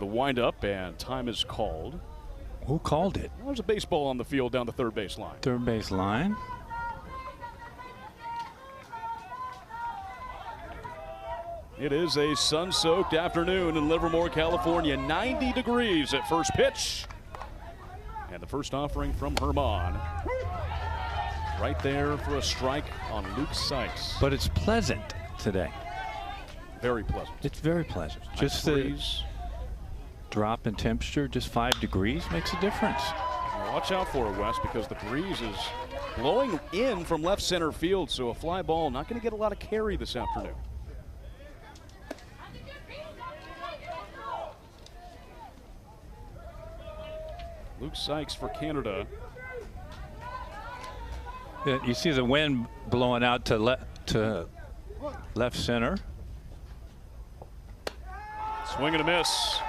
the windup, and time is called. Who called it? There's a baseball on the field down the third base line. Third base line. It is a sun-soaked afternoon in Livermore, California. 90 degrees at first pitch. And the first offering from Herman. Right there for a strike on Luke Sykes. But it's pleasant today. Very pleasant. It's very pleasant. Nice Just the breeze. drop in temperature, just 5 degrees makes a difference. Now watch out for it, Wes, because the breeze is blowing in from left center field, so a fly ball not going to get a lot of carry this afternoon. Luke Sykes for Canada. Yeah, you see the wind blowing out to left center. Swing and a miss.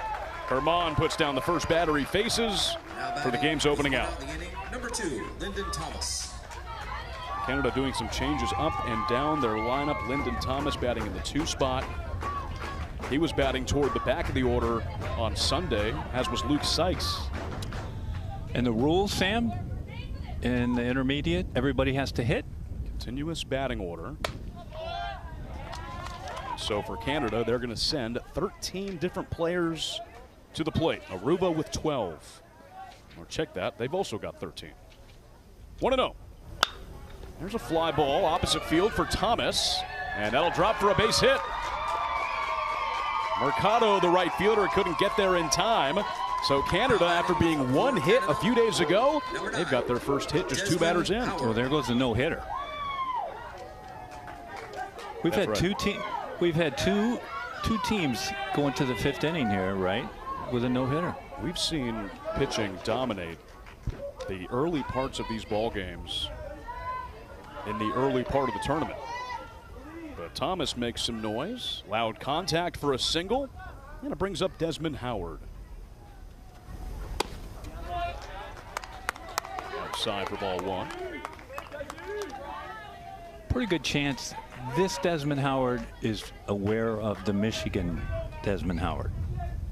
Herman puts down the first batter he faces for the game's opening out. Number 2, Lyndon Thomas. Canada doing some changes up and down their lineup. Lyndon Thomas batting in the 2 spot. He was batting toward the back of the order on Sunday, as was Luke Sykes. And the rules, Sam, in the intermediate, everybody has to hit. Continuous batting order. So for Canada, they're going to send 13 different players to the plate. Aruba with 12. Or check that, they've also got 13. 1-0. There's a fly ball opposite field for Thomas, and that'll drop for a base hit. Mercado, the right fielder, couldn't get there in time. So Canada, after being one hit a few days ago, they've got their first hit just 2 batters in. Well, there goes the no-hitter. We've had two teams going to the 5th inning here, right, with a no-hitter. We've seen pitching dominate the early parts of these ball games in the early part of the tournament. But Thomas makes some noise, loud contact for a single, and it brings up Desmond Howard. Outside for ball 1. Pretty good chance this Desmond Howard is aware of the Michigan Desmond Howard,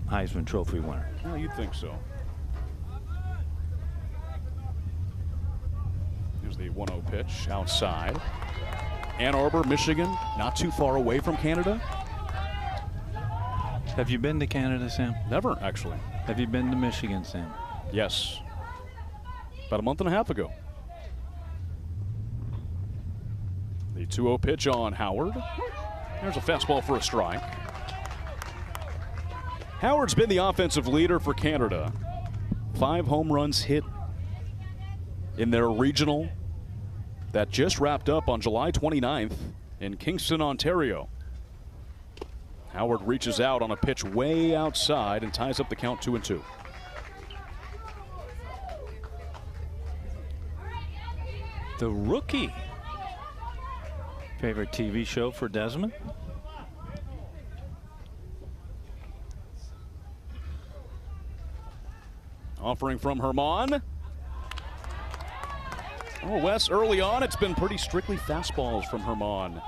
Heisman Trophy winner. Well, you'd think so. Here's the 1-0 pitch outside. Ann Arbor, Michigan, not too far away from Canada. Have you been to Canada, Sam? Never, actually. Have you been to Michigan, Sam? Yes. About a month and a half ago. The 2-0 pitch on Howard. There's a fastball for a strike. Howard's been the offensive leader for Canada. 5 home runs hit in their regional that just wrapped up on July 29th in Kingston, Ontario. Howard reaches out on a pitch way outside and ties up the count 2-2. The Rookie. Favorite TV show for Desmond? Offering from Herman. Oh, Wes, early on, it's been pretty strictly fastballs from Herman.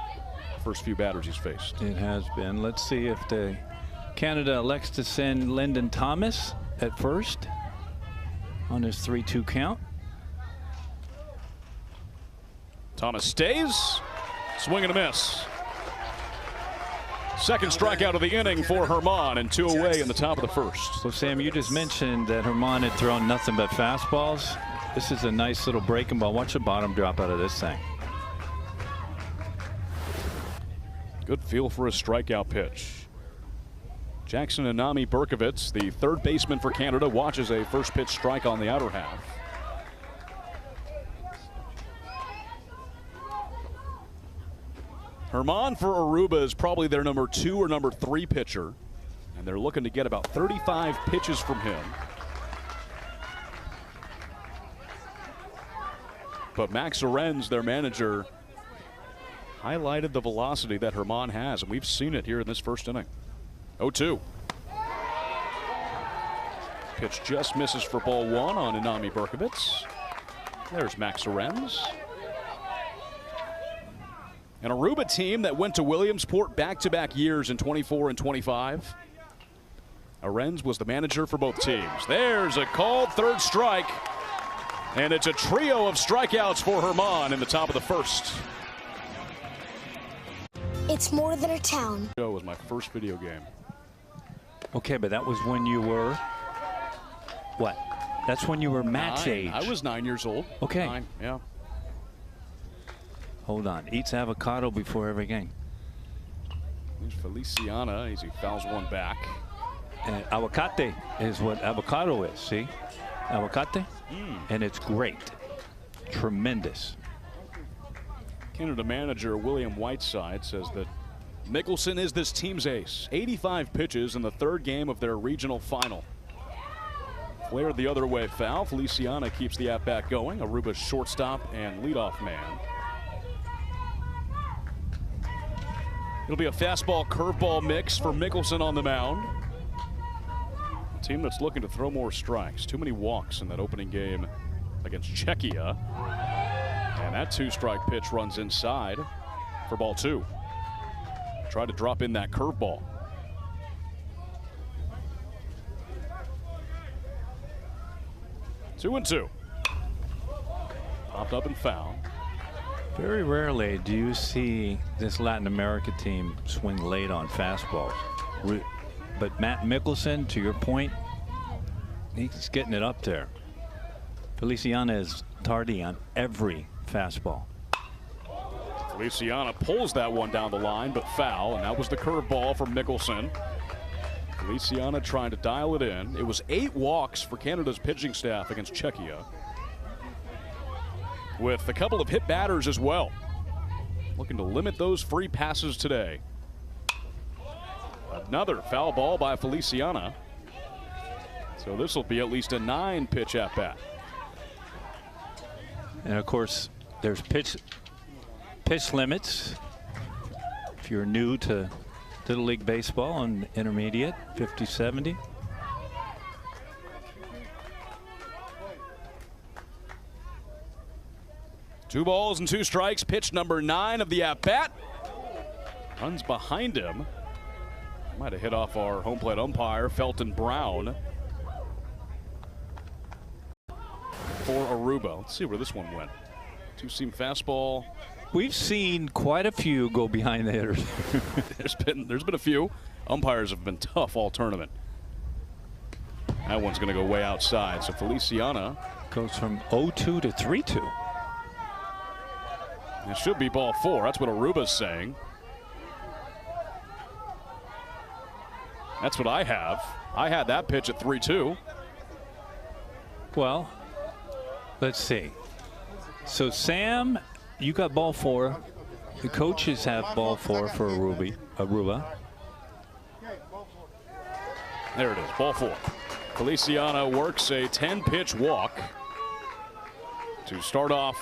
First few batters he's faced. It has been. Let's see if Canada elects to send Lyndon Thomas at first on his 3-2 count. Thomas stays. Swing and a miss. Second strikeout of the inning for Herman, and 2 away in the top of the first. Well, Sam, you just mentioned that Herman had thrown nothing but fastballs. This is a nice little breaking ball. Watch the bottom drop out of this thing. Good feel for a strikeout pitch. Jackson Anami Berkovitz, the third baseman for Canada, watches a first pitch strike on the outer half. Herman for Aruba is probably their number 2 or number 3 pitcher, and they're looking to get about 35 pitches from him. But Max Arenz, their manager, highlighted the velocity that Herman has, and we've seen it here in this first inning. 0-2. Pitch just misses for ball 1 on Anami Berkovitz. There's Max Arenz. An Aruba team that went to Williamsport back-to-back years in 24 and 25. Arends was the manager for both teams. There's a called third strike. And it's a trio of strikeouts for Herman in the top of the first. It's more than a town. It was my first video game. Okay, but that was when you were what? That's when you were match age. I was 9 years old. Okay. 9, yeah. Hold on. Eats avocado before every game. There's Feliciana as he fouls one back. And aguacate is what avocado is. See? Aguacate. And it's great. Tremendous. Canada manager William Whiteside says that Mickelson is this team's ace. 85 pitches in the third game of their regional final. Flared the other way foul. Feliciana keeps the at-bat going. Aruba's shortstop and leadoff man. It'll be a fastball curveball mix for Mickelson on the mound. A team that's looking to throw more strikes. Too many walks in that opening game against Czechia. And that two-strike pitch runs inside for ball 2. Try to drop in that curveball. 2-2. Popped up and foul. Very rarely do you see this Latin America team swing late on fastballs. But Matt Mickelson, to your point, he's getting it up there. Feliciana is tardy on every fastball. Feliciana pulls that one down the line, but foul, and that was the curveball from Mickelson. Feliciana trying to dial it in. It was 8 walks for Canada's pitching staff against Czechia, with a couple of hit batters as well. Looking to limit those free passes today. Another foul ball by Feliciana. So this will be at least a 9-pitch at bat. And of course, there's pitch limits. If you're new to Little League Baseball and intermediate, 50-70. Two balls and 2 strikes. Pitch number 9 of the at-bat. Runs behind him. Might have hit off our home plate umpire, Felton Brown. For Aruba. Let's see where this one went. Two-seam fastball. We've seen quite a few go behind the hitters. There's been a few. Umpires have been tough all tournament. That one's going to go way outside. So Feliciana goes from 0-2 to 3-2. It should be ball 4. That's what Aruba's saying. That's what I have. I had that pitch at 3-2. Well, let's see. So Sam, you got ball 4. The coaches have ball 4 for Aruba. There it is, ball 4. Feliciana works a 10-pitch walk to start off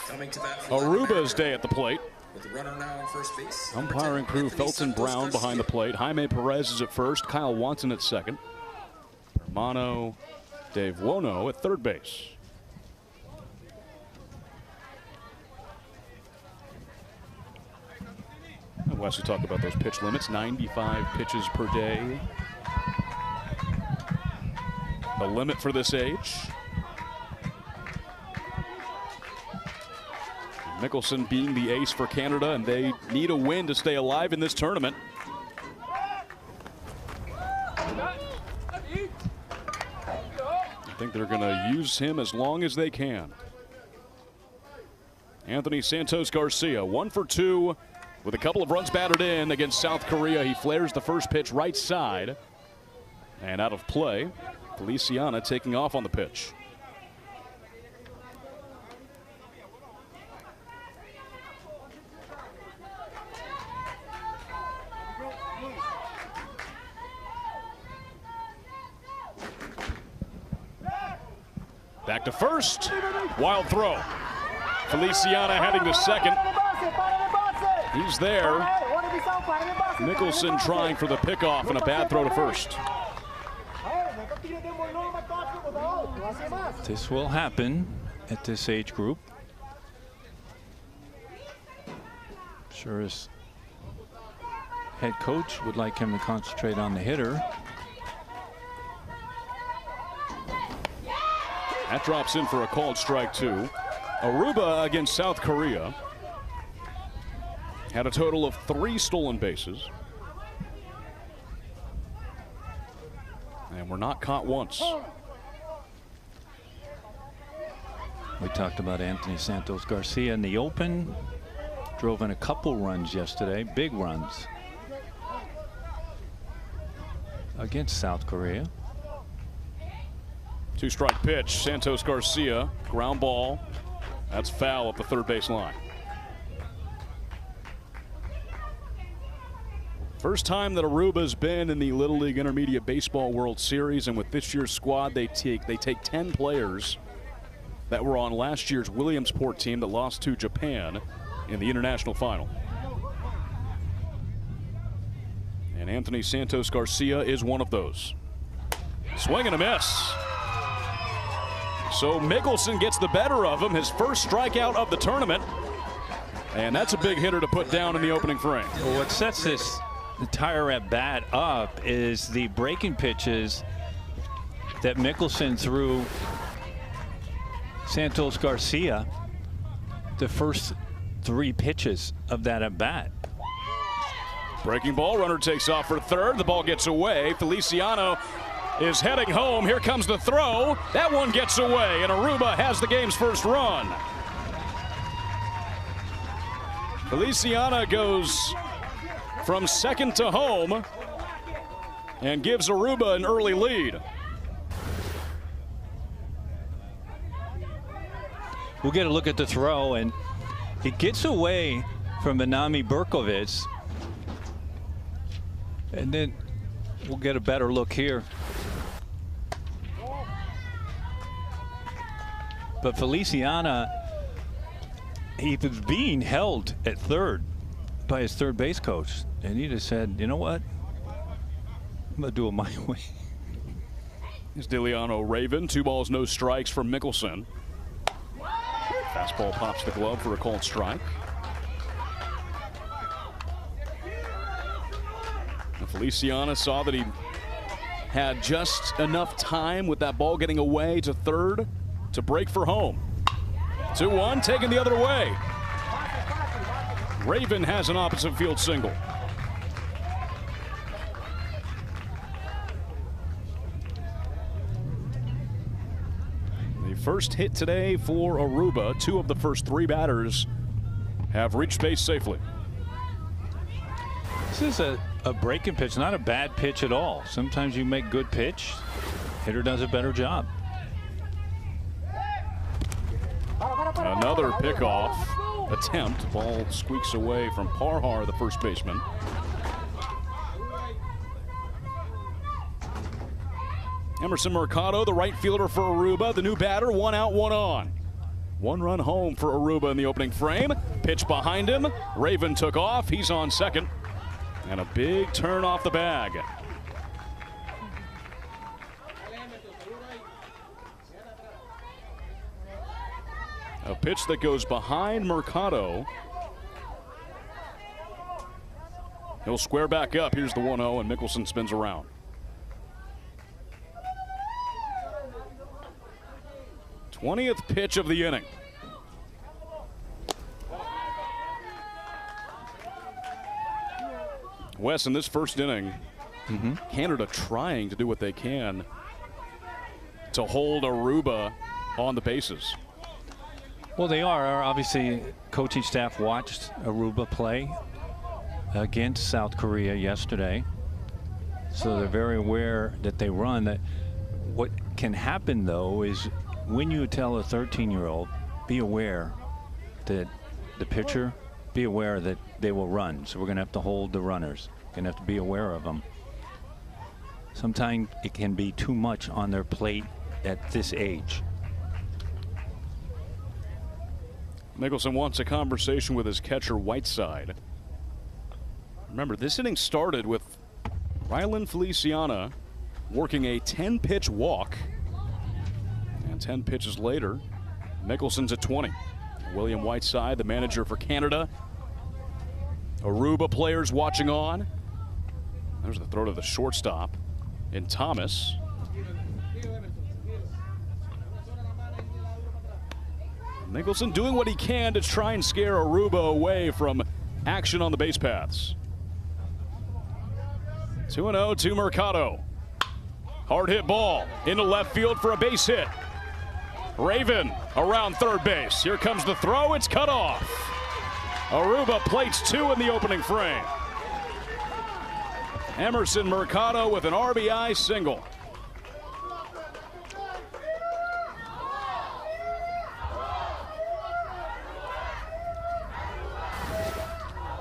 Aruba's day at the plate. With the runner now on first base. Umpiring crew, Felton Brown behind the plate. Jaime Perez is at first. Kyle Watson at second. Hermano, Dave Wono at third base. Wesley talked about those pitch limits, 95 pitches per day. The limit for this age. Mickelson being the ace for Canada, and they need a win to stay alive in this tournament. I think they're going to use him as long as they can. Anthony Santos Garcia, 1 for 2 with a couple of runs batted in against South Korea. He flares the first pitch right side and out of play. Feliciana taking off on the pitch. Back to first. Wild throw. Feliciana heading to second. He's there. Mickelson trying for the pickoff and a bad throw to first. This will happen at this age group. Sure his head coach would like him to concentrate on the hitter. That drops in for a called strike 2. Aruba against South Korea had a total of 3 stolen bases. And were not caught once. We talked about Anthony Santos Garcia in the open. Drove in a couple runs yesterday, big runs, against South Korea. 2-strike pitch. Santos Garcia, ground ball. That's foul up the third base line. First time that Aruba's been in the Little League Intermediate Baseball World Series, and with this year's squad, they take 10 players that were on last year's Williamsport team that lost to Japan in the international final. And Anthony Santos Garcia is one of those. Swing and a miss. So Mickelson gets the better of him, his first strikeout of the tournament. And that's a big hitter to put down in the opening frame. Well, what sets this entire at bat up is the breaking pitches that Mickelson threw Santos Garcia the first 3 pitches of that at bat. Breaking ball, runner takes off for third. The ball gets away. Feliciano is heading home. Here comes the throw. That one gets away, and Aruba has the game's first run. Feliciano goes from second to home and gives Aruba an early lead. We'll get a look at the throw, and he gets away from Benami Berkovitz. And then we'll get a better look here. But Feliciano, he was being held at third by his third base coach, and he just said, you know what, I'm gonna do it my way. Here's Diliano Raven. 2 balls, no strikes from Mickelson. Fastball pops the glove for a called strike. And Feliciano saw that he had just enough time with that ball getting away to third to break for home. 2-1, taken the other way. Raven has an opposite field single. The first hit today for Aruba. 2 of the first 3 batters have reached base safely. This is a breaking pitch, not a bad pitch at all. Sometimes you make good pitch, hitter does a better job. Another pickoff attempt. Ball squeaks away from Parhar, the first baseman. Emerson Mercado, the right fielder for Aruba, the new batter, 1 out, 1 on. 1 run home for Aruba in the opening frame. Pitch behind him. Raven took off. He's on second. And a big turn off the bag. A pitch that goes behind Mercado. He'll square back up. Here's the 1-0, and Mickelson spins around. th pitch of the inning. Wes, in this first inning, Canada trying to do what they can to hold Aruba on the bases. Well, they are. Obviously, coaching staff watched Aruba play against South Korea yesterday, so they're very aware that they run. That what can happen, though, is when you tell a 13-year-old, be aware that the pitcher, be aware that they will run. So we're going to have to hold the runners. Going to have to be aware of them. Sometimes it can be too much on their plate at this age. Mickelson wants a conversation with his catcher Whiteside. Remember, this inning started with Rylan Feliciano working a 10-pitch walk. And 10 pitches later, Mickelson's at 20. William Whiteside, the manager for Canada. Aruba players watching on. There's the throw to the shortstop in Thomas. Mickelson doing what he can to try and scare Aruba away from action on the base paths. 2-0 to Mercado. Hard hit ball into left field for a base hit. Raven around third base. Here comes the throw. It's cut off. Aruba plates 2 in the opening frame. Emerson Mercado with an RBI single.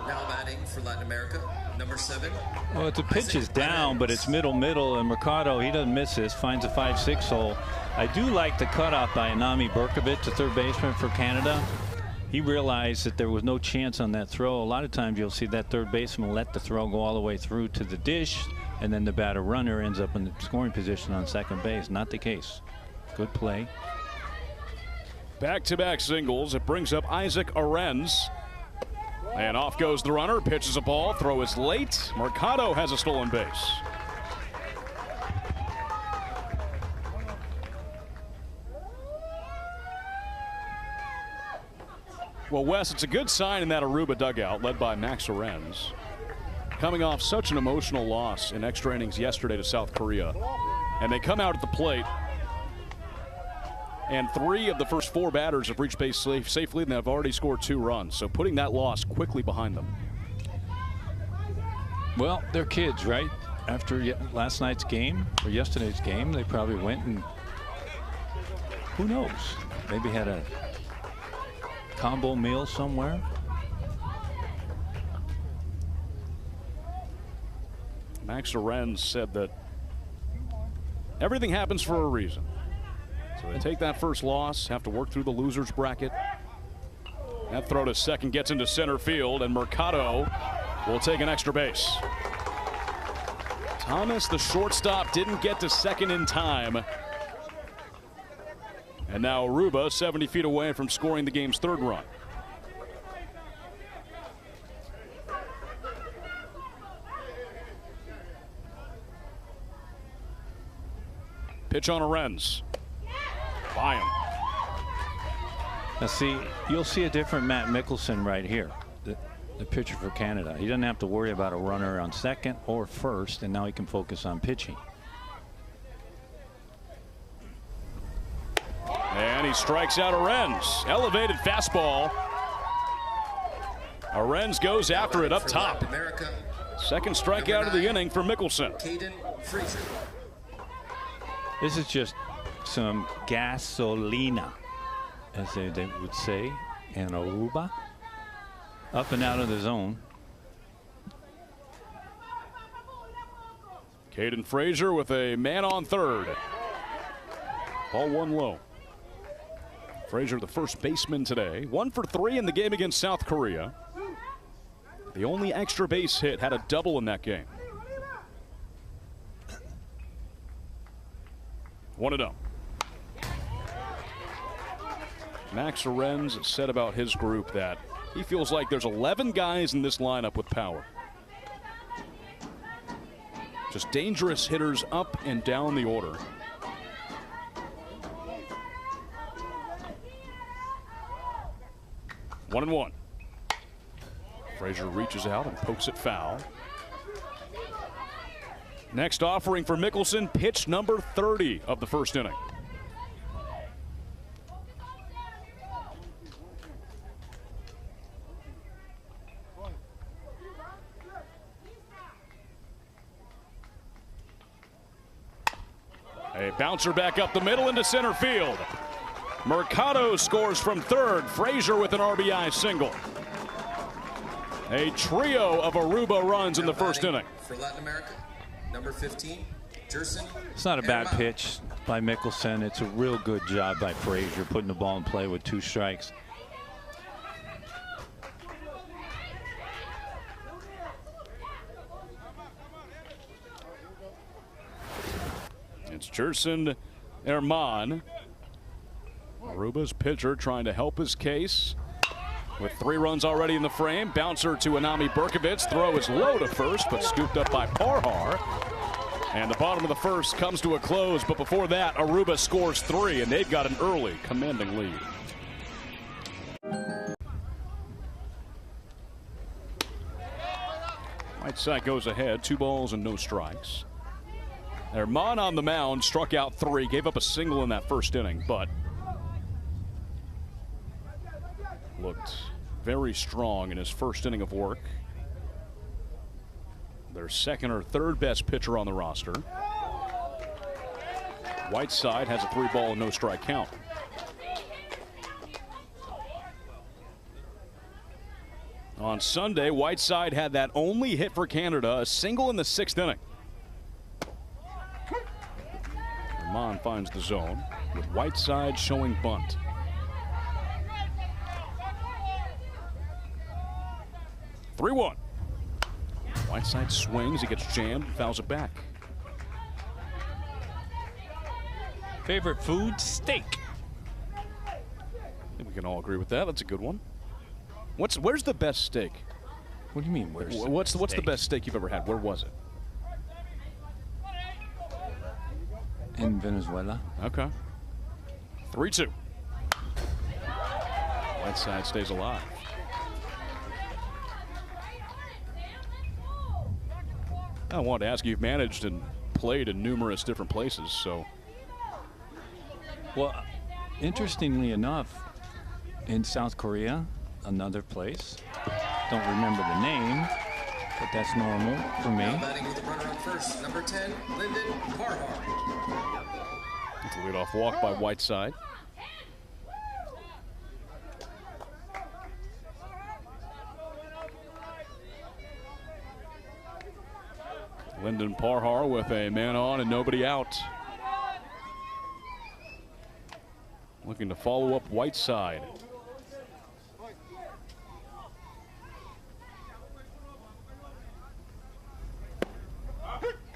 Now batting for Latin America, number 7. Well, the pitch is down, but it's middle, and Mercado, he doesn't miss this, finds a 5-6 hole. I do like the cutoff by Anami Berkovic, the third baseman for Canada. He realized that there was no chance on that throw. A lot of times you'll see that third baseman let the throw go all the way through to the dish, and then the batter runner ends up in the scoring position on second base. Not the case. Good play. Back-to-back singles. It brings up Isaac Arens. And off goes the runner, pitches a ball, throw is late. Mercado has a stolen base. Well, Wes, it's a good sign in that Aruba dugout led by Max Arens. Coming off such an emotional loss in extra innings yesterday to South Korea. And they come out at the plate. And 3 of the first 4 batters have reached base safely, and they've already scored 2 runs. So putting that loss quickly behind them. Well, they're kids, right? After last night's game or yesterday's game, they probably went and who knows? Maybe had a combo meal somewhere. Max Arens said that everything happens for a reason. So they take that first loss, have to work through the loser's bracket. That throw to second gets into center field, and Mercado will take an extra base. Thomas, the shortstop, didn't get to second in time. And now Aruba 70 feet away from scoring the game's 3rd run. Pitch on Arens. By him. Now see, you'll see a different Matt Mickelson right here, the pitcher for Canada. He doesn't have to worry about a runner on second or first, and now he can focus on pitching. And he strikes out Arens. Elevated fastball. Arens goes after it up top. Second strikeout of the inning for Mickelson. This is just some gasolina, as they would say in Aruba. Up and out of the zone. Caden Frazier with a man on third. Ball 1 low. Frazier, the first baseman today. 1 for 3 in the game against South Korea. The only extra base hit, had a double in that game. 1-0. Max Arens said about his group that he feels like there's 11 guys in this lineup with power. Just dangerous hitters up and down the order. One and one. Frazier reaches out and pokes it foul. Next offering for Mickelson, pitch number 30 of the first inning. A bouncer back up the middle into center field. Mercado scores from third. Frazier with an RBI single. A trio of Aruba runs in the first inning. For Latin America, number 15, Jerson. It's not a bad pitch by Mickelson. It's a real good job by Frazier putting the ball in play with 2 strikes. It's Jerson Herman, Aruba's pitcher, trying to help his case. With 3 runs already in the frame, bouncer to Anami Berkovic. Throw is low to first, but scooped up by Parhar. And the bottom of the first comes to a close, but before that, Aruba scores 3, and they've got an early commanding lead. Whiteside goes ahead, 2 balls and no strikes. Herman on the mound, struck out 3, gave up a single in that first inning, but looked very strong in his first inning of work. Their second or third best pitcher on the roster. Whiteside has a 3-ball and no strike count. On Sunday, Whiteside had that only hit for Canada, a single in the 6th inning. Herman finds the zone with Whiteside showing bunt. "3-1. Whiteside swings, he gets jammed, fouls it back. Favorite food? Steak. I think we can all agree with that. That's a good one. Where's the best steak? What do you mean? Where's What's the best steak you've ever had? Where was it? In Venezuela. Okay. 3-2. Whiteside stays alive. I wanted to ask you, you've managed and played in numerous different places, so. Well, interestingly enough, in South Korea, another place, don't remember the name, but that's normal for me. Now batting with the runner on first, number 10, Lyndon Parhar. It's a leadoff walk by Whiteside. Lyndon Parhar with a man on and nobody out. Looking to follow up Whiteside.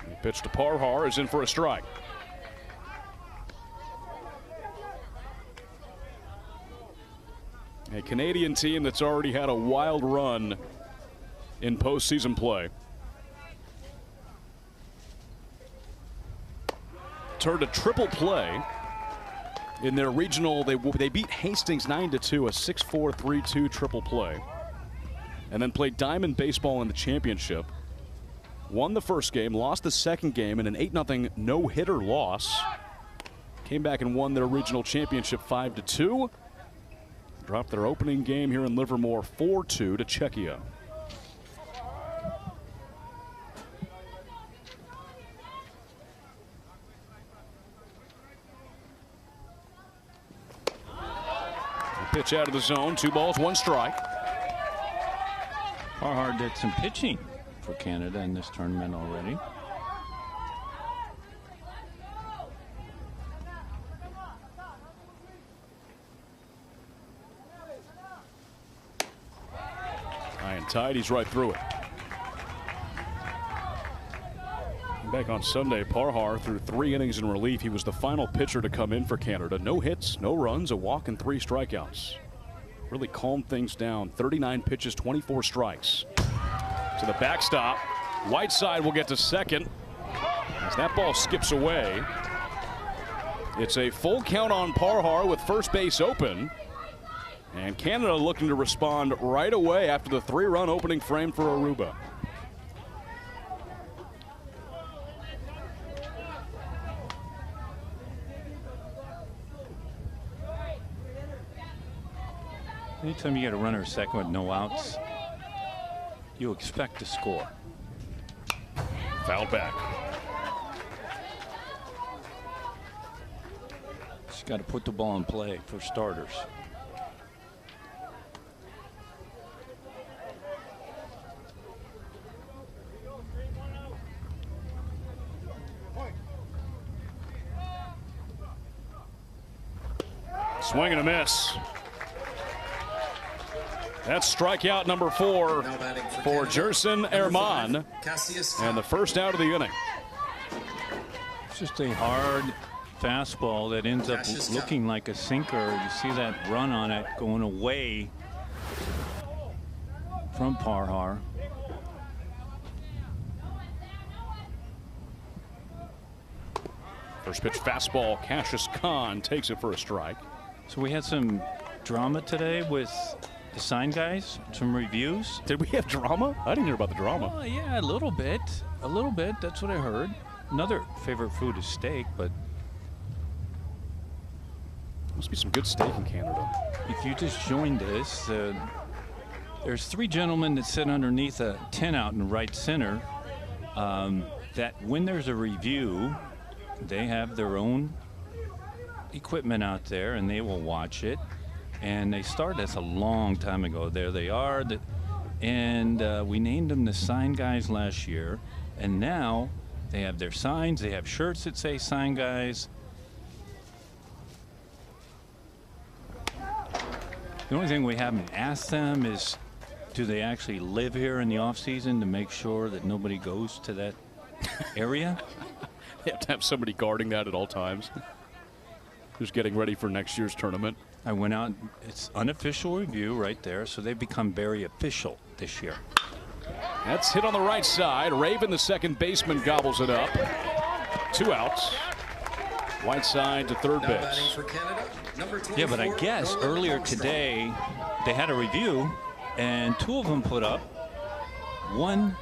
The pitch to Parhar is in for a strike. A Canadian team that's already had a wild run in postseason play. Turned a triple play in their regional. They beat Hastings 9-2, a 6-4, 3-2 triple play, and then played Diamond Baseball in the championship. Won the first game, lost the second game in an 8-0 no-hitter loss. Came back and won their regional championship 5-2. Dropped their opening game here in Livermore 4-2 to Czechia. Pitch out of the zone, 2 balls, 1 strike. Parhar did some pitching for Canada in this tournament already. High and tight, he's right through it. Back on Sunday, Parhar threw 3 innings in relief. He was the final pitcher to come in for Canada. No hits, no runs, a walk, and 3 strikeouts. Really calmed things down. 39 pitches, 24 strikes. To the backstop. Whiteside will get to second as that ball skips away. It's a full count on Parhar with first base open. And Canada looking to respond right away after the 3-run opening frame for Aruba. Anytime you get a runner second with no outs, you expect to score. Fouled back. Just got to put the ball in play for starters. Swing and a miss. That's strikeout number 4 for Jerson Herman, and the first out of the inning. It's just a hard fastball that ends up looking like a sinker. You see that run on it going away from Parhar. First pitch fastball, Cassius Khan takes it for a strike. So we had some drama today with the sign guys, some reviews. Did we have drama? I didn't hear about the drama. Oh, yeah, a little bit. A little bit. That's what I heard. Another favorite food is steak, but Must be some good steak in Canada. if you just joined us, there's 3 gentlemen that sit underneath a tent out in right center that when there's a review, they have their own equipment out there and they will watch it. And they started this a long time ago. There they are. And we named them the Sign Guys last year. And now they have their signs. They have shirts that say Sign Guys. The only thing we haven't asked them is, do they actually live here in the off season to make sure that nobody goes to that area? They have to have somebody guarding that at all times. Who's getting ready for next year's tournament. I went out. It's unofficial review right there, so they've become very official this year. That's hit on the right side. Raven, the second baseman, gobbles it up. 2 outs. Whiteside to third Now batting base. for Canada, number 24, Yeah, but I guess Nolan earlier Armstrong. today they had a review, and 2 of them put up one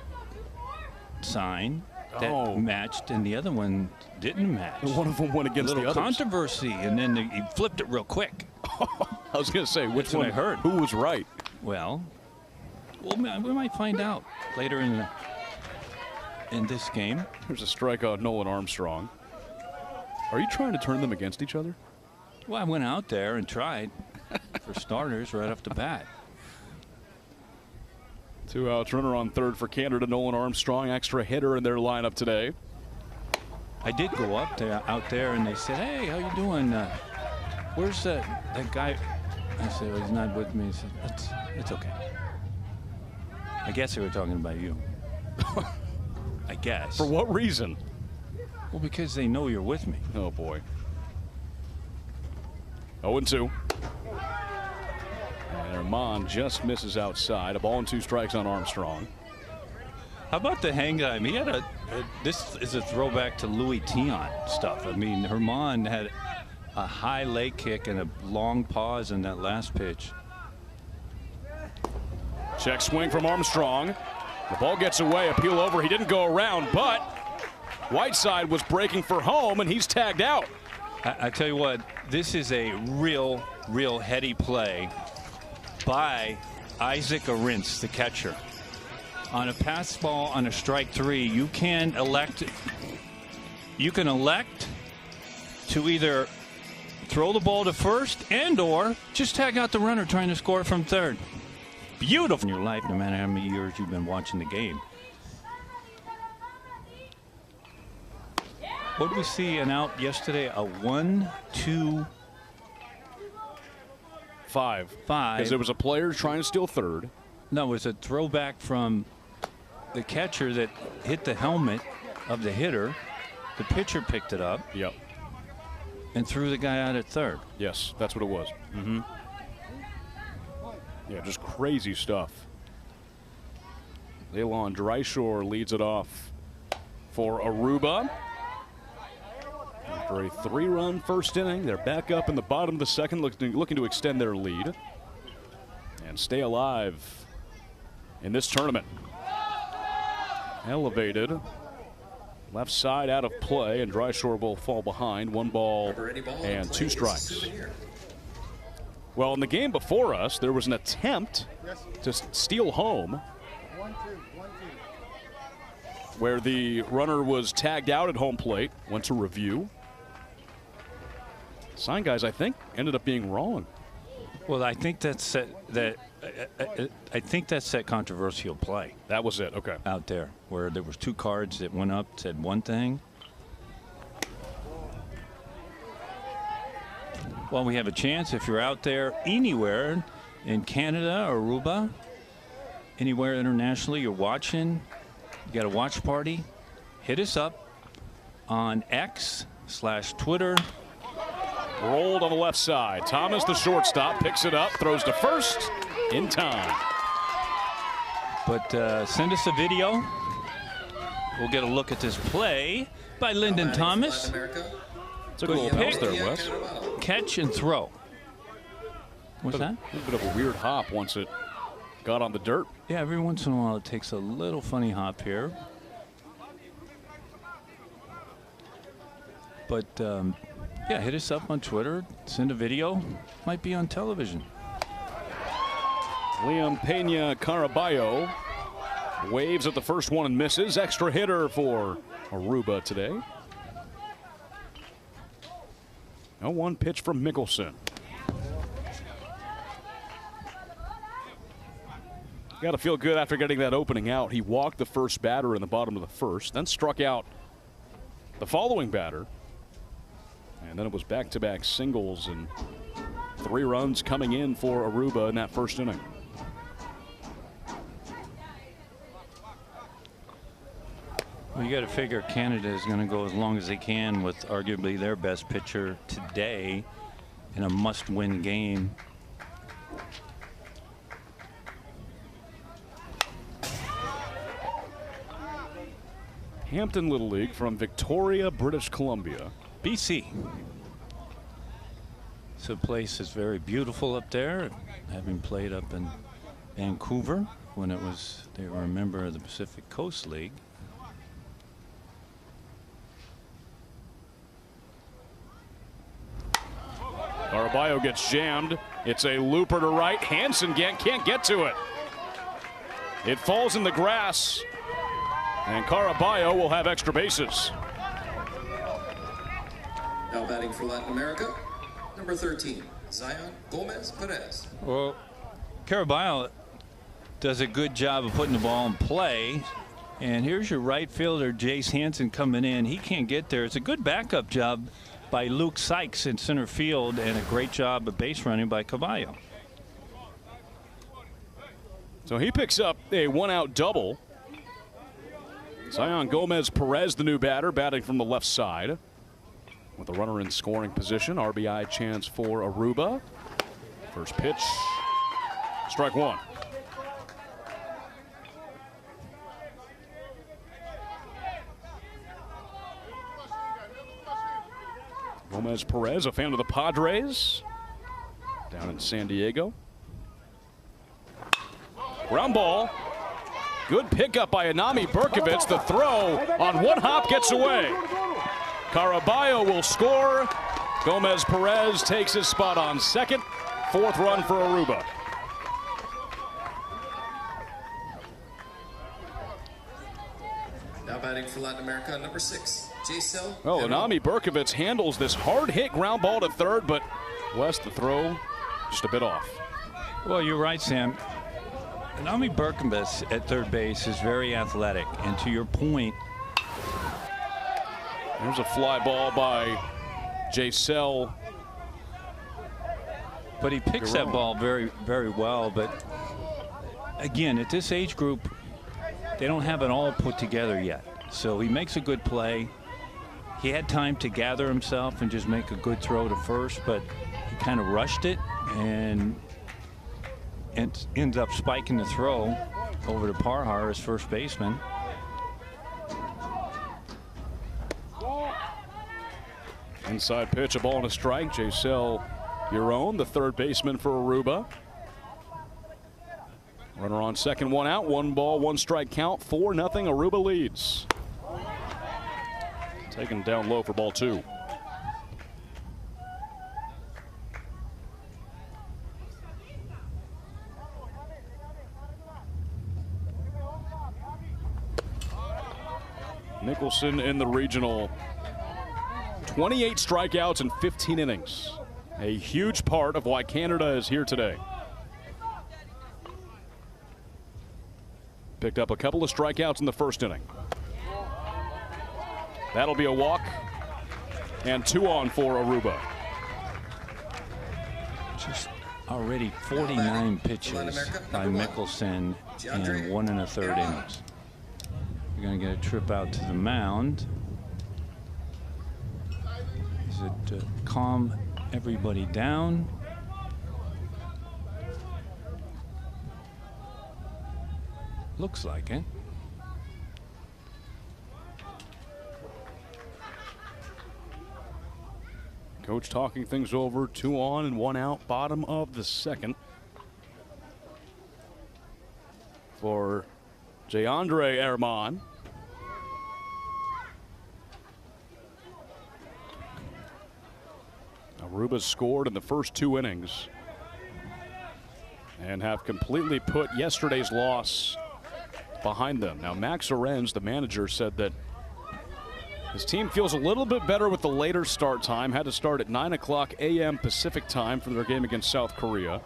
sign that Oh. matched, and the other one didn't match. One of them went A against little the others. controversy, and then he flipped it real quick. I was going to say, which That's what one? I heard. Who was right? Well, we might find out later in this game. There's a strikeout, Nolan Armstrong. Are you trying to turn them against each other? Well, I went out there and tried, for starters, right off the bat. 2 outs, runner on third for Canada. Nolan Armstrong, extra hitter in their lineup today. I did go out there, and they said, "Hey, how you doing? Where's that guy?" I said, "Well, he's not with me." He said, "It's okay." I guess they were talking about you. I guess. For what reason? Well, because they know you're with me. Oh, boy. 0-2. And Herman just misses outside. A ball and 2 strikes on Armstrong. How about the hang time? He had this is a throwback to Louis Tion stuff. I mean, Herman had a high leg kick and a long pause in that last pitch. Check swing from Armstrong. The ball gets away, appeal over. He didn't go around, but Whiteside was breaking for home, and he's tagged out. I tell you what, this is a real heady play by Isaac Arintz, the catcher. On a pass ball on a strike 3, you can elect to either throw the ball to first and/or just tag out the runner trying to score from third. Beautiful in your life, no matter how many years you've been watching the game. What did we see an out yesterday? A 1-2-5. 5. Because there was a player trying to steal third. No, it was a throwback from the catcher that hit the helmet of the hitter. The pitcher picked it up Yep. and threw the guy out at third. Yes, that's what it was. Mm-hmm. Yeah, just crazy stuff. Leilon Dryshore leads it off for Aruba. After a 3-run first inning, they're back up in the bottom of the second, looking to extend their lead and stay alive in this tournament. Elevated. Left side out of play, and Dryshore will fall behind. 1 ball and 2 strikes. Well, in the game before us, there was an attempt to steal home where the runner was tagged out at home plate, went to review. Sign guys, I think, ended up being wrong. Well, I think that's that controversial play That was it. Okay. out there where there was 2 cards that went up, said one thing. Well, we have a chance if you're out there anywhere in Canada or Aruba, anywhere internationally you're watching, you got a watch party, hit us up on X/Twitter. Rolled on the left side. Thomas, the shortstop, picks it up, throws to first in time. But send us a video. We'll get a look at this play by Lyndon Thomas. America, Took a little pause there, Wes. Catch and throw. What's that? A little bit of a weird hop once it got on the dirt. Yeah, every once in a while it takes a little funny hop here. But, yeah, hit us up on Twitter. Send a video. Might be on television. Liam Pena Caraballo waves at the first one and misses. Extra hitter for Aruba today. 0-1 pitch from Mickelson. Got to feel good after getting that opening out. He walked the first batter in the bottom of the first, then struck out the following batter. And then it was back-to-back singles and 3 runs coming in for Aruba in that first inning. Well, you got to figure Canada is going to go as long as they can with arguably their best pitcher today in a must-win game. Hampton Little League from Victoria, British Columbia. BC. So the place is very beautiful up there, having played up in Vancouver when they were a member of the Pacific Coast League. Caraballo gets jammed. It's a looper to right. Hansen can't get to it. It falls in the grass, and Caraballo will have extra bases. Now batting for Latin America, number 13, Zion Gomez Perez. Well, Caraballo does a good job of putting the ball in play. And here's your right fielder, Jace Hansen, coming in. He can't get there. It's a good backup job by Luke Sykes in center field, and a great job of base running by Caballo. So he picks up a 1-out double. Zion Gomez Perez, the new batter, batting from the left side. With a runner in scoring position, RBI chance for Aruba. First pitch, strike one. Gomez Perez, a fan of the Padres, down in San Diego. Ground ball. Good pickup by Anami Berkovich. The throw on one hop gets away. Caraballo will score. Gomez Perez takes his spot on second. 4th run for Aruba. Now batting for Latin America, number 6, Jace. Oh, Anami Berkovich handles this hard hit ground ball to third, but West, the throw just a bit off. Well, you're right, Sam. Anami Berkovich at third base is very athletic, and to your point, there's a fly ball by Jace. but he picks that ball very, very well. But again, at this age group, they don't have it all put together yet. So he makes a good play. He had time to gather himself and just make a good throw to first, but he kind of rushed it and ends up spiking the throw over to Parhar, his first baseman. Inside pitch, a ball and a strike. Jace, your own, the third baseman for Aruba. Runner on second, 1 out, 1 ball, 1 strike count, 4-0. Aruba leads. Taken down low for ball 2. Mickelson in the regional. 28 strikeouts in 15 innings. A huge part of why Canada is here today. Picked up a couple of strikeouts in the first inning. That'll be a walk, and 2 on for Aruba. Just already 49 pitches by Mickelson in 1 1/3 innings. You're going to get a trip out to the mound. Is it calm everybody down? Looks like it. Coach talking things over. 2 on and 1 out. Bottom of the second. For Jayandre Herman. Aruba scored in the first 2 innings and have completely put yesterday's loss behind them. Now, Max Arenz, the manager, said that his team feels a little bit better with the later start time. Had to start at 9 o'clock a.m. Pacific time for their game against South Korea.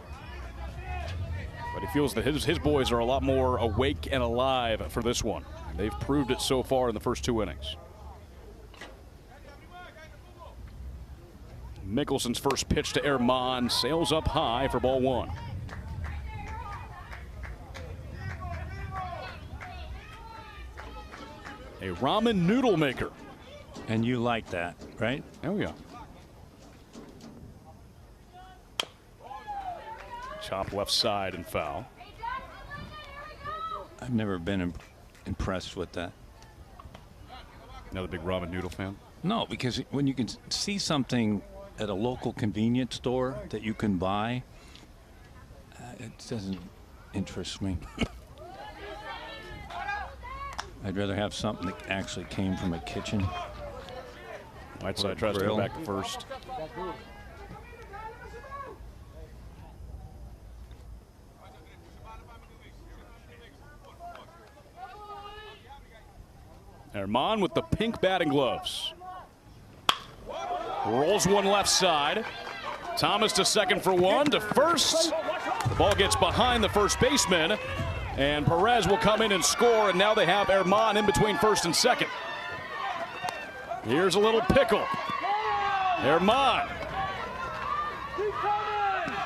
But he feels that his boys are a lot more awake and alive for this one. They've proved it so far in the first 2 innings. Mickelson's first pitch to Herman sails up high for ball 1. A ramen noodle maker. And you like that, right? Oh, yeah. Chop left side and foul. I've never been impressed with that. Another big ramen noodle fan? No, because when you can see something at a local convenience store that you can buy, it doesn't interest me. I'd rather have something that actually came from a kitchen. Whiteside tries to go back to first. Herman with the pink batting gloves. Rolls one left side. Thomas to second for 1, to first. The ball gets behind the first baseman, and Perez will come in and score, and now they have Herman in between first and second. Here's a little pickle. Herman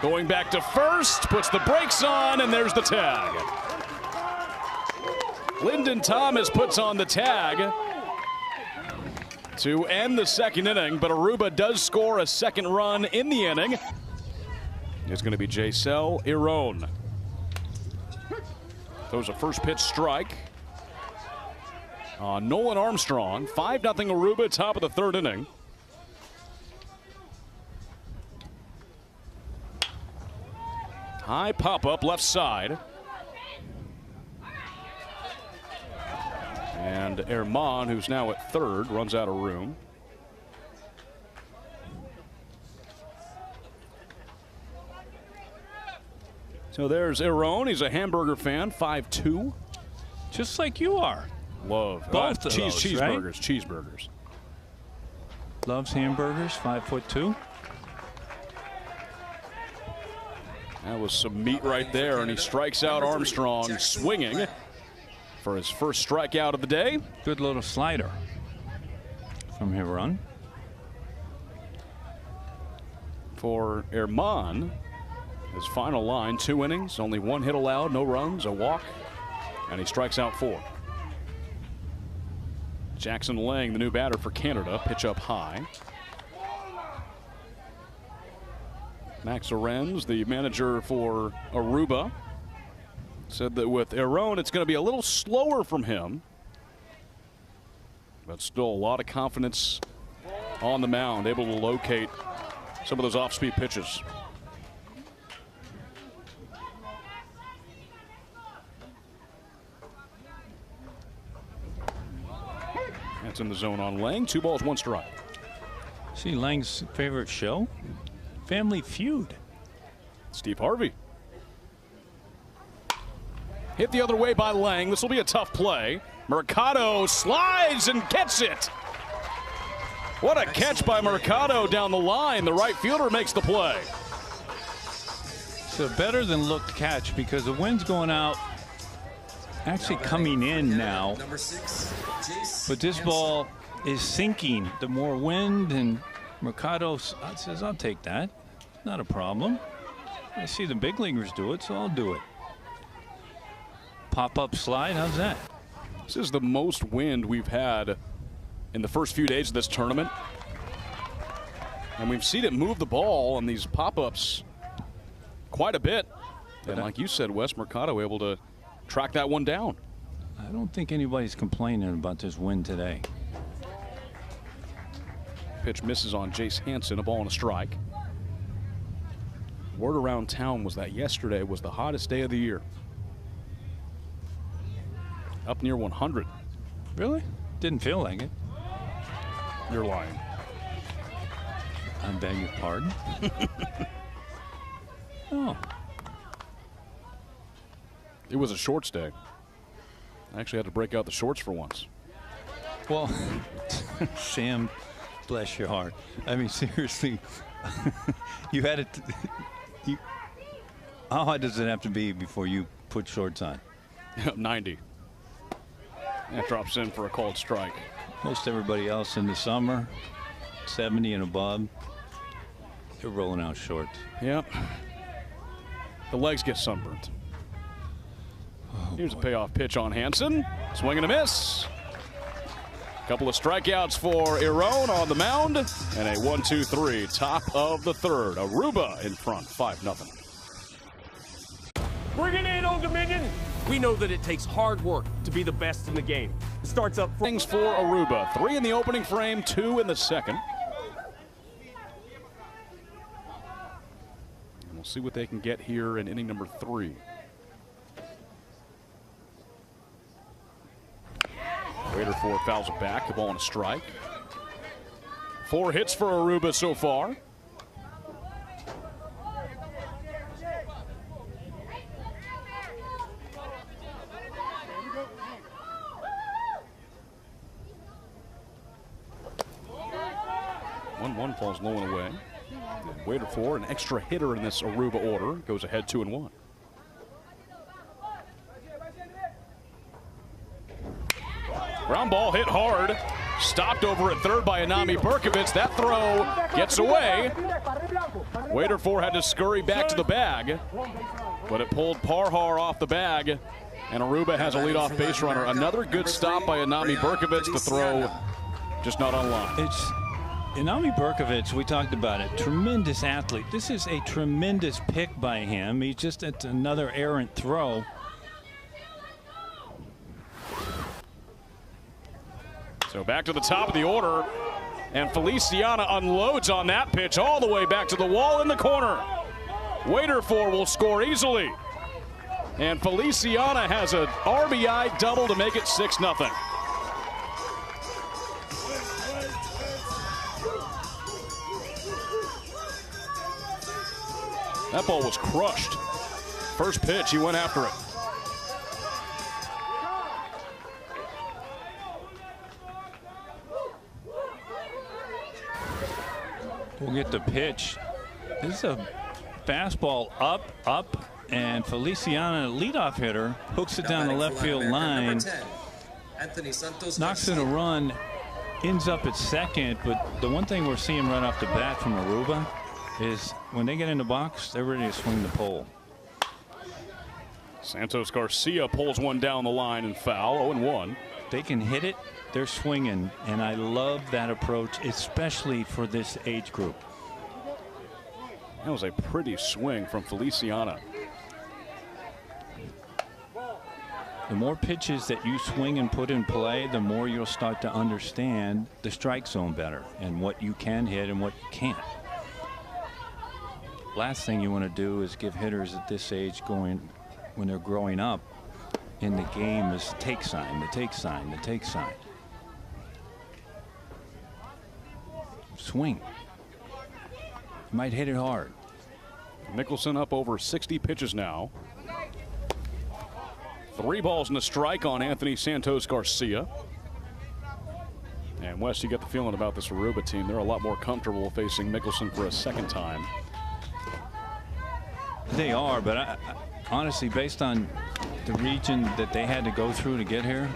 going back to first, puts the brakes on, and there's the tag. Lyndon Thomas puts on the tag to end the second inning, but Aruba does score a second run in the inning. It's going to be Jaisel Iron. Throws a first pitch strike on Nolan Armstrong. 5-0 Aruba, top of the third inning. High pop-up left side. And Herman, who's now at third, runs out of room. So there's Aaron. He's a hamburger fan, 5'2". Just like you are. Love both of those, cheeseburgers, right? Cheeseburgers. Loves hamburgers, 5'2". That was some meat right there, and he strikes out Armstrong swinging for his first strikeout of the day. Good little slider from Heron. For Herman, his final line, 2 innings, only 1 hit allowed, no runs, a walk, and he strikes out 4. Jackson Lang, the new batter for Canada, pitch up high. Max Arenz, the manager for Aruba, said that with Aaron, it's going to be a little slower from him, but still a lot of confidence on the mound, able to locate some of those off-speed pitches. That's in the zone on Lang. 2 balls, 1 strike. See Lang's favorite show? Family Feud. Steve Harvey. Hit the other way by Lang. This will be a tough play. Mercado slides and gets it. What a catch by Mercado down the line. The right fielder makes the play. It's a better than looked catch because the wind's going out, actually coming in now. But this ball is sinking. The more wind, and Mercado says, I'll take that. Not a problem. I see the big leaguers do it, so I'll do it. Pop-up slide, how's that? This is the most wind we've had in the first few days of this tournament. And we've seen it move the ball on these pop-ups quite a bit. And like you said, Wes, Mercado able to track that one down. I don't think anybody's complaining about this wind today. Pitch misses on Jace Hansen, a ball and a strike. Word around town was that yesterday was the hottest day of the year. Up near 100. Really? Didn't feel like it. You're lying. I beg your pardon. Oh. It was a shorts day. I actually had to break out the shorts for once. Well, Sam, bless your heart. I mean, seriously, you had it. How hot does it have to be before you put shorts on? 90. That drops in for a cold strike. Most everybody else in the summer, 70 and above, they're rolling out shorts. Yep. The legs get sunburnt. Oh, here's boy. a payoff pitch on Hansen. Swing and a miss. Couple of strikeouts for Iron on the mound. And a 1-2-3, top of the third. Aruba in front, 5-0. Bring it in, Old Dominion. We know that it takes hard work to be the best in the game. It starts up Things for Aruba. 3 in the opening frame, 2 in the second. And we'll see what they can get here in inning number 3. Waiter for fouls it back, a ball and a strike. 4 hits for Aruba so far. One falls low and away. And Waiter for an extra hitter in this Aruba order. Goes ahead 2-1. Ground ball hit hard. Stopped over at third by Anami Berkovich. That throw gets away. Waiter for had to scurry back to the bag, but it pulled Parhar off the bag, and Aruba has a leadoff base runner. Another good stop by Anami Berkovich. The throw just not on line. It's Anami Berkovich, we talked about it, tremendous athlete. This is a tremendous pick by him. He's just it's another errant throw. So back to the top of the order, and Feliciana unloads on that pitch all the way back to the wall in the corner. Waiter for will score easily, and Feliciana has an RBI double to make it 6-0. That ball was crushed. First pitch, he went after it. We'll get the pitch. This is a fastball up, and Feliciana, leadoff hitter, hooks it down the left field line. Knocks in a run, ends up at second, but the one thing we're seeing right off the bat from Aruba is when they get in the box, they're ready to swing the pole. Santos Garcia pulls one down the line and foul, 0-1. They can hit it, they're swinging, and I love that approach, especially for this age group. That was a pretty swing from Feliciana. The more pitches that you swing and put in play, the more you'll start to understand the strike zone better and what you can hit and what you can't. Last thing you want to do is give hitters at this age when they're growing up in the game is the take sign, the take sign, the take sign. Swing. You might hit it hard. Mickelson up over 60 pitches now. 3 balls and a strike on Anthony Santos Garcia. And Wes, you get the feeling about this Aruba team. They're a lot more comfortable facing Mickelson for a second time. They are, but I honestly, based on the region that they had to go through to get here,